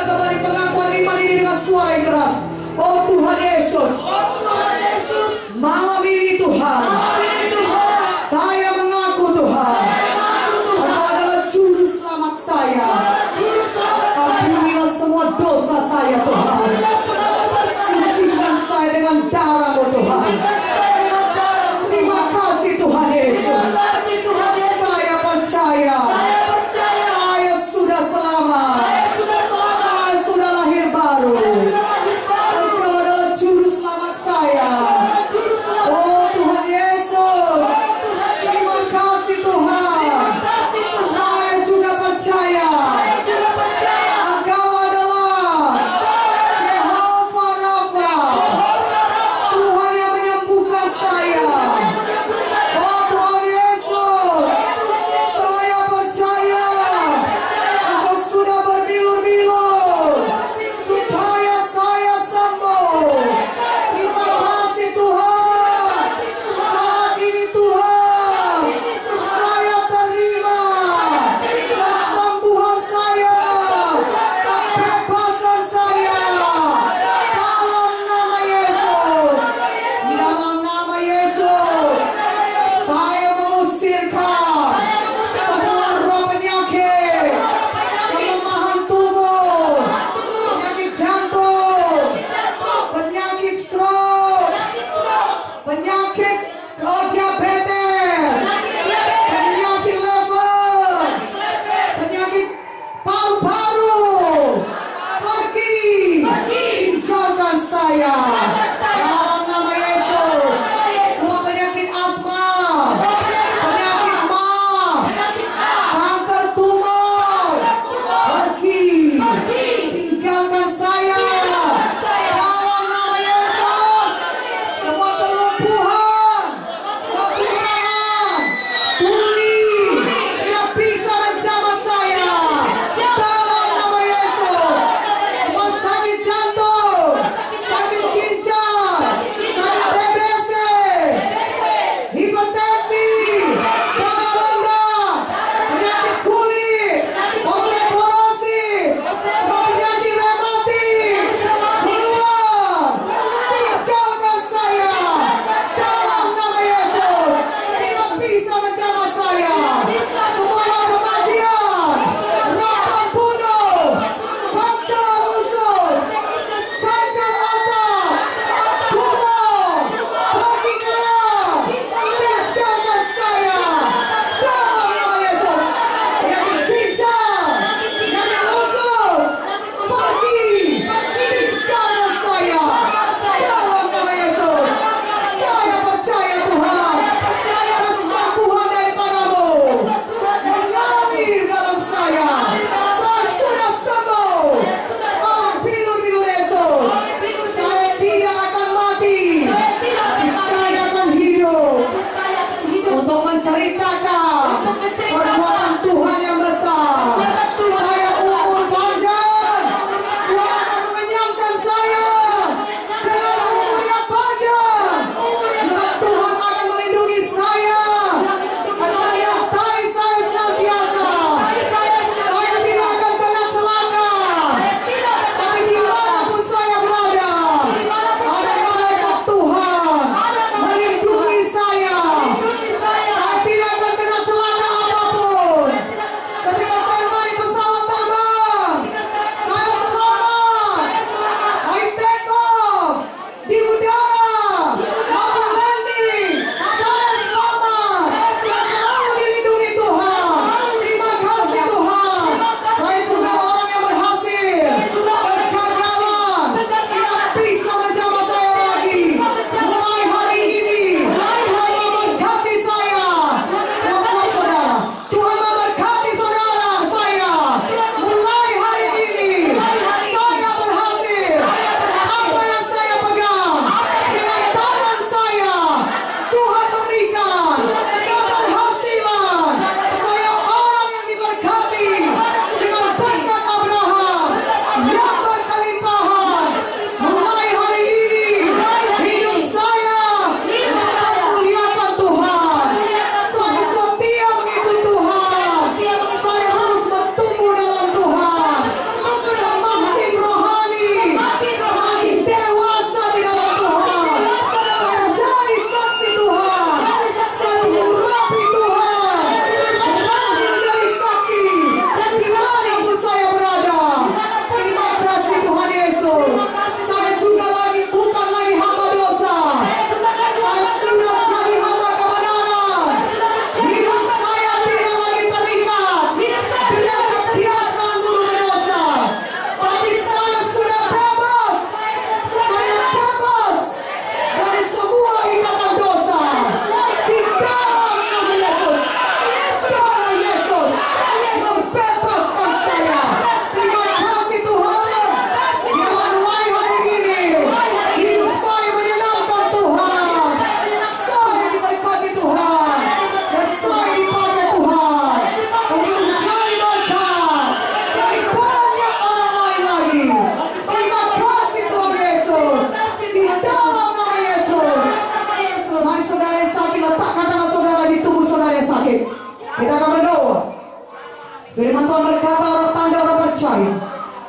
Katakan kembali pengakuan iman ini dengan suara yang keras. Oh Tuhan Yesus, malam ini Tuhan, saya mengaku Tuhan, Engkau adalah juru selamat saya. Ampunilah semua dosa saya Tuhan. Sucikan saya dengan darah-Mu Tuhan. Terima kasih Tuhan Yesus. Saya percaya, saya sudah selamat. Saya sudah lahir baru. Engkau adalah juru selamat saya. Oh Tuhan Yesus, terima kasih Tuhan. Saya juga percaya Engkau adalah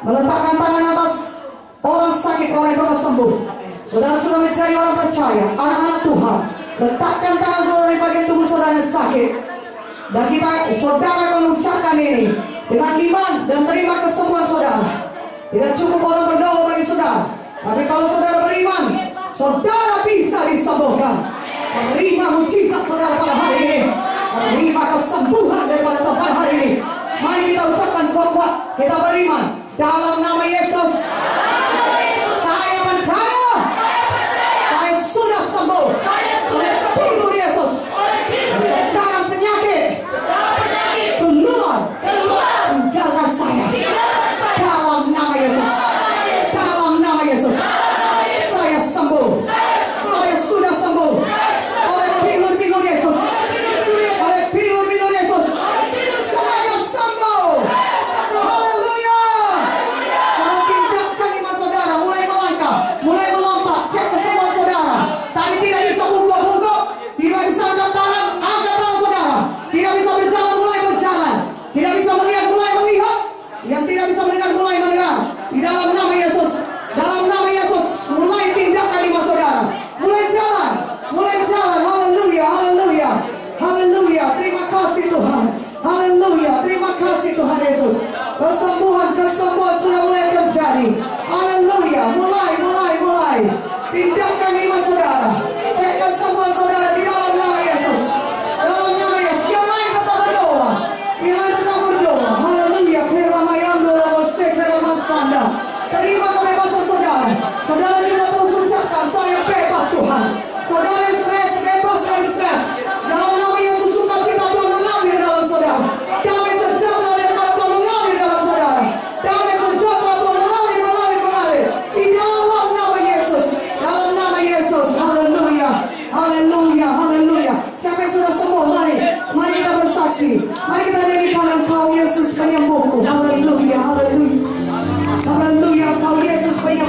Meletakkan tangan atas orang sakit, orang itu akan sembuh. Saudara sudah mencari orang percaya, anak-anak Tuhan. Letakkan tangan saudara di bagian tubuh saudara yang sakit. Dan saudara mengucapkan ini dengan iman dan terima kesembuhan saudara. Tidak cukup orang berdoa bagi saudara, tapi kalau saudara beriman, saudara bisa disembuhkan. Terima mujizat saudara pada hari ini. Terima kesembuhan daripada Tuhan pada hari ini. Mari kita ucapkan kuat-kuat, kita beriman dalam nama Yesus. Saya percaya, saya sudah sembuh oleh figur Yesus. Sekarang penyakit keluar, tinggalkan saya. Dalam nama Yesus, dalam nama Yesus, saya sembuh. Saya sudah sembuh oleh figur Yesus. Oleh figur Yesus, saya sembuh. Haleluya. Kalau tindakan iman saudara mulai melangkah, mulai melompat, cek kesembuhan saudara. Tadi tidak bisa bungkuk-bungkuk, tidak bisa angkat tangan saudara. Tidak bisa berjalan, mulai berjalan. Tidak bisa melihat, mulai melihat. Yang tidak bisa mendengar, mulai mendengar. Di dalam nama Yesus, dalam nama Yesus, mulai tindakan iman saudara. Mulai jalan, mulai jalan. Haleluya, haleluya, haleluya. Terima kasih Tuhan. Haleluya, terima kasih Tuhan Yesus. Kesembuhan sudah mulai terjadi. Haleluya, mulai. Tindakan iman saudara. Cek kesembuhan saudara di dalam nama Yesus. Dalam nama Yesus. Yang lain tetap berdoa. Yang lain tetap berdoa. Haleluya. Terima kebebasan saudara. Saudara juga terus ucapkan, saya bebas Tuhan. Saudara yang stres, bebas dari stres. Dalam nama Yesus, sukacita Tuhan mengalir dalam saudara. Damai sejahtera daripada Tuhan mengalir dalam saudara. Damai sejahtera Tuhan mengalir. Di dalam nama Yesus. Dalam nama Yesus. Haleluya. Haleluya. Haleluya. Siapa yang sudah sembuh, mari kita bersaksi. Mari kita nyanyikan Engkau Yesus penyembuhku. Haleluya. Haleluya. Haleluya. Engkau Yesus penyembuhku.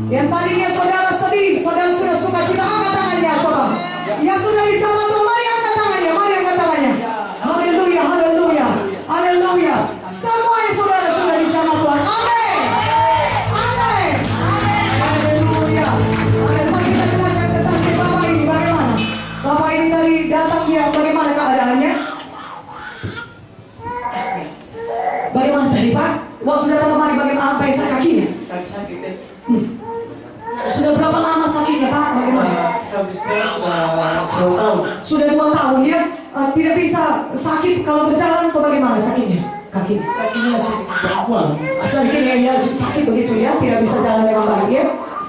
Yang tadinya saudara sedih, saudara sudah suka cita, angkat tangannya coba. Yang sudah dijamah Tuhan, mari angkat tangannya, mari angkat tangannya. Haleluya, haleluya, haleluya. Semuanya saudara sudah dijamah Tuhan. Amin. Amin. Haleluya. Amin. Mari kita dengarkan kesaksian Bapak ini bagaimana. Bapak ini tadi datang dia, bagaimana keadaannya? Bagaimana tadi Pak? Waktu datang kemari bagaimana, apa yang sakit kakinya? Sudah berapa lama sakitnya Pak? Bagaimana? Sudah 2 tahun ya? Tidak bisa sakit kalau berjalan atau bagaimana sakitnya? Kakinya sedikit ya, sakit begitu ya? Tidak bisa jalan dengan baik ya?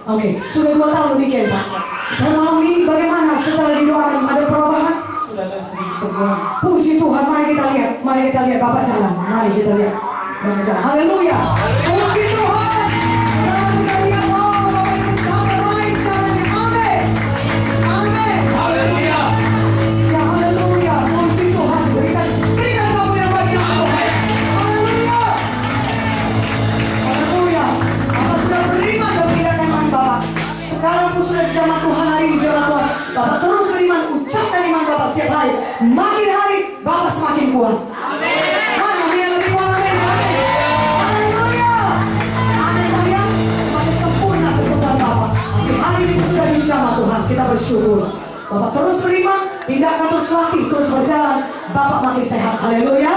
Oke, sudah 2 tahun demikian Pak. Dan malam ini bagaimana setelah didoakan ada perubahan? Puji Tuhan, mari kita lihat. Mari kita lihat Bapak jalan. Mari kita lihat. Haleluya. Puji Tuhan. Kita lihat Bapak baik jalannya. Amin. Amin. Haleluya. Ya haleluya. Puji Tuhan. Berikan kamu yang baik. Haleluya. Haleluya. Bapak sudah beriman dan berikan iman Bapak. Sekarang pun sudah dijamah Tuhan hari ini jamaah Tuhan. Bapak terus beriman, ucapkan iman Bapak setiap hari. Makin hari Bapak semakin kuat. Amin. Mana yang lebih kuat? Amin. Haleluya. Amin sayang. Semakin sempurna kesembuhan Bapak. Hari ini pun sudah dijamah Tuhan. Kita bersyukur. Bapak terus beriman, tindakan terus latih, terus berjalan. Bapak makin sehat. Haleluya.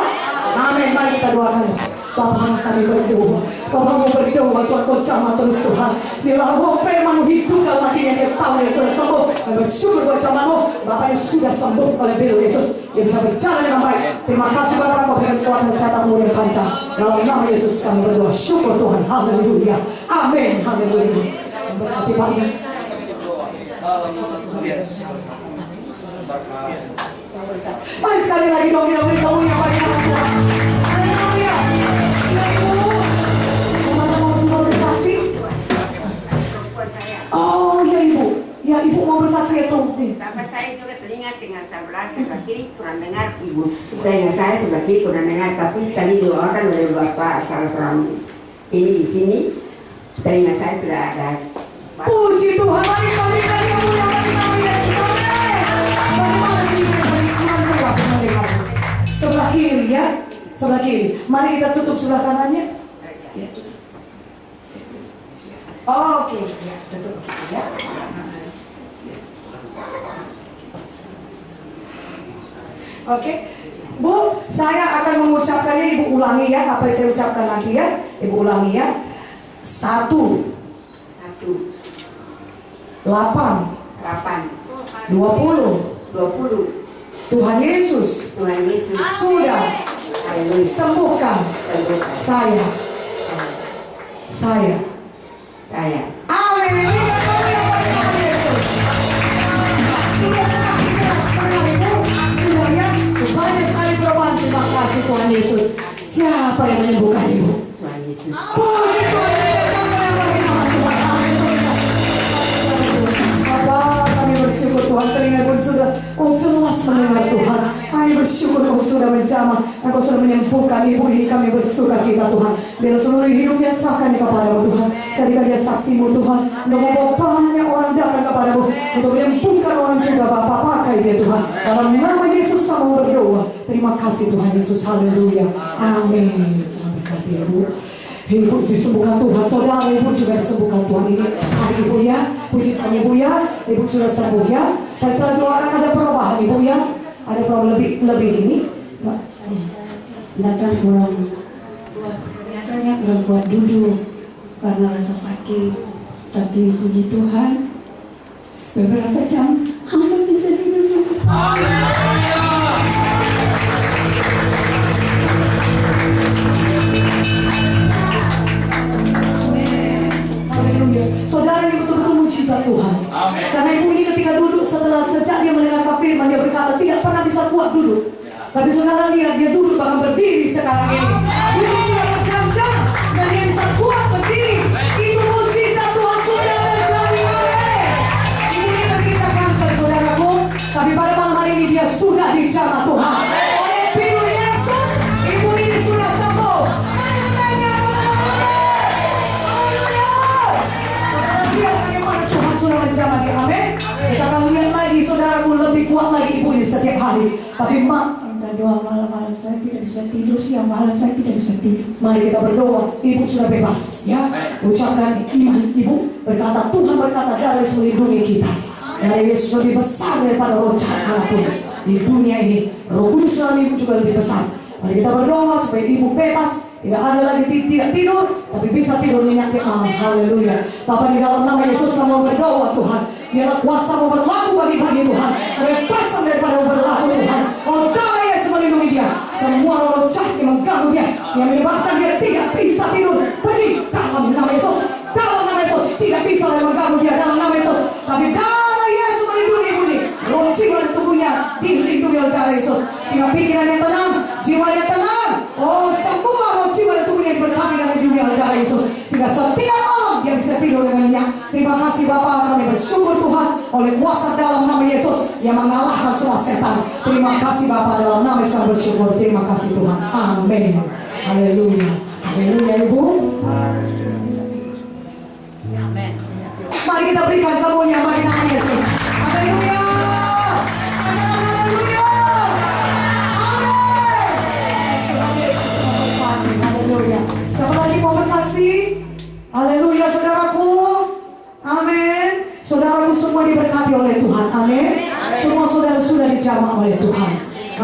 Amin. Mari kita doakan. Bapak kami berdoa. Bapak mau berdoa Tuhan, kau jamah terus Tuhan. Bila roh firman hidup dalam hatinya, dia tahu dia sudah sembuh. Dan bersyukur buat jamahmu. Bapak yang sudah sembuh oleh Beliau Yesus. Dia bisa berjalan dengan baik. Terima kasih Bapak, kau berikan kekuatan kesehatan umur yang panjang. Dalam nama Yesus kami berdoa. Syukur Tuhan. Haleluya. Amin. Haleluya. Berkati Pak. Mari sekali lagi dong kita beri kamu yang baik. Haleluya. Oh ya Ibu, ya Ibu mau bersaksi itu. Bapak saya juga teringat dengan sebelah kiri kurang dengar Ibu. Telinga saya sebelah kiri kurang dengar, tapi tadi doakan oleh Bapak salah seorang ini di sini. Telinga saya sudah ada. Puji Tuhan, mari kamu yang bagi kami dan bagaimana ini sebelah kiri ya, sebelah kiri. Mari kita tutup sebelah kanannya. Oke, ya, tutup ya. Oke, Bu, saya akan mengucapkannya, Ibu ulangi ya, apa yang saya ucapkan nanti ya. Ibu ulangi ya. 1 8 20 Tuhan Yesus sudah sembuhkan saya. Amin. Sudah ya, banyak sekali perubahan. Terima kasih Tuhan Yesus. Siapa yang menyembuhkan Ibu? Tuhan Yesus. Puji Tuhan. Kami bersyukur Tuhan, telinga Ibu sudah jelas mendengar Tuhan. Kami bersyukur Kau sudah menjamah dan Kau sudah menyembuhkan Ibu ini. Kami bersuka cita Tuhan. Biar seluruh hidupnya serahkan kepada-Mu Tuhan. Jadikan dia saksi-Mu Tuhan. Untuk membawa banyak orang datang kepada-Mu, untuk menyembuhkan orang juga Bapak. Pakai dia Tuhan. Dalam nama Yesus kami berdoa. Terima kasih Tuhan Yesus. Haleluya. Amin. Tuhan berkati Ibu. Ibu disembuhkan Tuhan, saudara Ibu juga disembuhkan Tuhan ini. Hari Ibu ya, puji Tuhan Ibu ya, Ibu sudah sembuh ya. Dan setelah doakan ada perubahan Ibu ya, ada perubahan lebih ini. Datang kurang biasanya kurang kuat duduk karena rasa sakit, tapi puji Tuhan beberapa jam hamba bisa duduk sampai sekarang. Saudara ini betul-betul mujizat Tuhan. Amen. Karena Ibu ini ketika duduk sejak dia mendengarkan firman, dia berkata tidak pernah bisa kuat duduk. Tapi saudara lihat dia duduk bahkan berdiri sekarang ini. Dia sudah berjam-jam dan dia bisa kuat berdiri. Itu mujizat Tuhan sudah terjadi. Amin. Ibu ini kita kanker saudaraku, tapi pada malam hari ini dia sudah dijamah Tuhan. Oleh Pilih Yesus, Ibu ini sudah sembuh. hari. Tapi minta doa malam-malam saya tidak bisa tidur, siang malam saya tidak bisa tidur. mari kita berdoa. Ibu sudah bebas, ya. Ucapkan iman ibu. Berkata, Tuhan berkata, darah Yesus melindungi kita. Darah Yesus lebih besar daripada roh jahat apapun di dunia ini. Roh Kudus dalam ibu juga lebih besar. Mari kita berdoa supaya ibu bebas. Tidak ada lagi tidak tidur, tapi bisa tidur nyenyak. Haleluya. Bapak, di dalam nama Yesus kami berdoa Tuhan. Biarlah kuasa mau berlaku bagi Tuhan. Bebasan daripada berlaku Tuhan. Oh, darah Yesus melindungi dia. Semua roh jahat yang mengganggu dia, yang menyebabkan dia tidak bisa tidur, pergi dalam nama Yesus. Dalam nama Yesus, tidak bisa lagi mengganggu dia dalam nama Yesus. Tapi darah Yesus melindungi ibu ini. Roh jiwa dan tubuhnya dilindungi oleh darah Yesus. Sehingga pikirannya tenang, jiwanya tenang. Oh, semua roh jiwa dan tubuhnya berkati dan dilindungi oleh darah Yesus. Sehingga setiap malam dia bisa tidur dengan nyenyak. Terima kasih Bapa, kami bersyukur Tuhan oleh kuasa dalam nama Yesus yang mengalahkan semua setan. Terima kasih Bapa, dalam nama Yesus kami bersyukur. Terima kasih Tuhan. Amin. Haleluya. Haleluya Ibu. Amin. Mari kita berikan kemuliaan bagi nama Yesus. Haleluya. Haleluya. Amin. Haleluya. Siapa lagi mau bersaksi? Haleluya saudaraku. Amin. Saudaraku semua diberkati oleh Tuhan. Amin. Semua saudara sudah dijamah oleh Tuhan.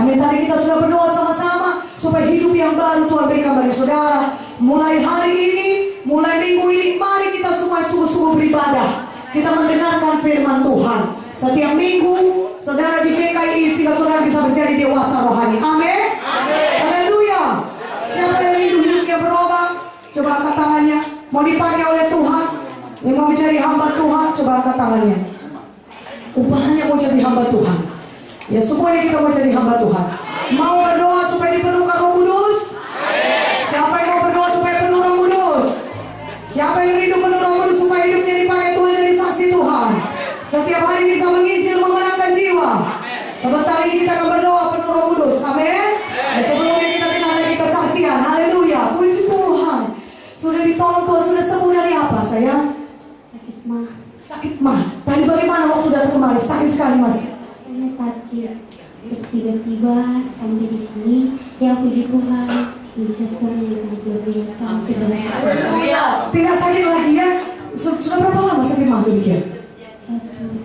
Amin. Tadi kita sudah berdoa sama-sama supaya hidup yang baru Tuhan berikan bagi saudara. Mulai hari ini, mulai minggu ini, mari kita semua sungguh-sungguh beribadah. Kita mendengarkan firman Tuhan. Setiap minggu, saudara di GKI sehingga saudara bisa menjadi dewasa rohani. Amin. Haleluya. Siapa yang rindu hidupnya berubah? Coba angkat tangannya. Mau dipakai oleh Tuhan? Yang mau menjadi hamba Tuhan? Coba angkat tangannya. Upahnya mau jadi hamba Tuhan. Ya, semuanya kita mau jadi hamba Tuhan. Mau berdoa supaya dipenuhkan Roh Kudus? Siapa yang mau berdoa supaya penuh Roh Kudus? Siapa yang rindu penuh Roh Kudus supaya hidupnya dipakai Tuhan jadi saksi Tuhan? Setiap hari bisa menginjil, memenangkan jiwa. Sebentar ini kita akan berdoa penuh Roh Kudus. Amin. Dan sebelumnya kita dengar lagi kesaksian. Haleluya. Puji Tuhan. Sudah ditolong Tuhan, sudah sembuh dari apa sayang? Sakit mah. Sakit mah. Tadi bagaimana waktu datang kemarin? Sakit sekali mas. Saya sakit. Tiba-tiba sampai di sini, ya puji Tuhan. Bisa Tuhan yang sangat luar biasa. Haleluya. Tidak sakit lagi ya? Sudah berapa lama sakit mah demikian? 1 tahun.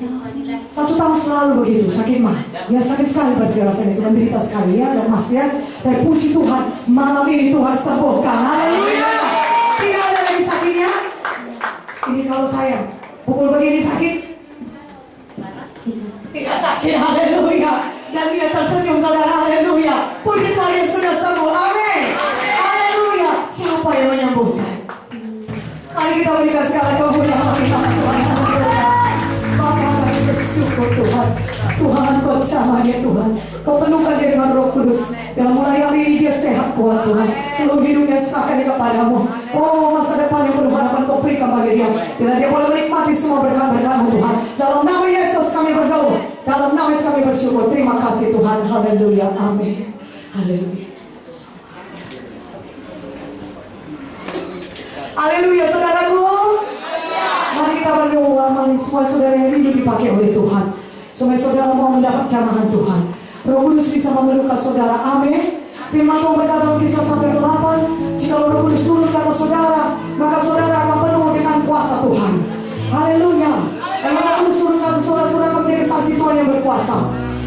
1 tahun selalu begitu sakit mah. Ya sakit sekali pasti rasanya itu, menderita sekali ya dan mas ya. Tapi puji Tuhan, malam ini Tuhan sembuhkan. Haleluya. Tidak ada lagi sakitnya. Ini kalau saya pukul begini sakit? Tidak sakit. Haleluya. Dan dia tersenyum saudara. Haleluya. Puji Tuhan yang sudah sembuh. Amin. Haleluya. Siapa yang menyembuhkan? Mari kita berikan segala kemuliaan bagi nama Tuhan. Bapa kami bersyukur Tuhan. Tuhan kau jamah dia Tuhan. Kau penuhkan dia dengan Roh Kudus. Dan mulai hari ini dia sehat kuat Tuhan. Seluruh hidupnya serahkan dia kepadamu. Oh, masa depan yang penuh harapan kau berikan bagi dia. Bila dia boleh menikmati semua berkat-berkat-Mu Tuhan. Dalam nama Yesus kami berdoa. Dalam nama Yesus kami bersyukur. Terima kasih Tuhan. Haleluya. Amin. Haleluya. Haleluya saudaraku. Mari kita berdoa. Mari semua saudara yang rindu dipakai oleh Tuhan. Supaya saudara mau mendapat jamahan Tuhan. Roh Kudus bisa memelukkan saudara. Amin. Firman Tuhan berkata dalam Kisah 1:8, jika Roh Kudus turun kata saudara, maka saudara akan penuh dengan kuasa Tuhan. Haleluya. Dan Roh Kudus turun kata saudara akan menjadi saksi Tuhan yang berkuasa.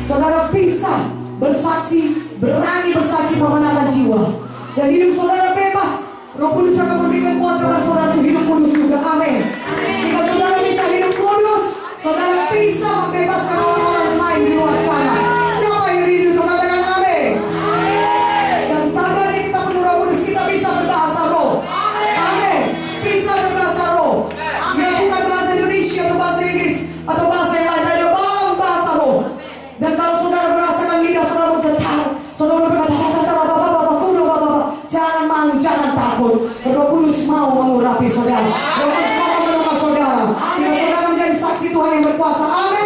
Saudara bisa bersaksi, berani bersaksi memenangkan jiwa. Dan hidup saudara bebas. Roh Kudus akan memberikan kuasa kepada saudara untuk hidup kudus juga. Amin. Jika saudara bisa hidup kudus, saudara bisa membebaskan orang-orang lain di luar sana. Siapa yang rindu itu katakan amin. Dan tadi kita penuh Roh Kudus, kita bisa berbahasa roh. Amin. Bisa berbahasa roh. Yang bukan bahasa Indonesia atau bahasa Inggris atau bahasa yang lain, ada bahasa roh. Dan kalau saudara merasakan lidah saudara bergetar, saudara berkata, jangan malu, jangan takut. Roh Kudus mau mengurapi saudara. Roh Kudus mau memelukkan saudara. Sehingga saudara menjadi saksi Tuhan yang berkuasa. Amin.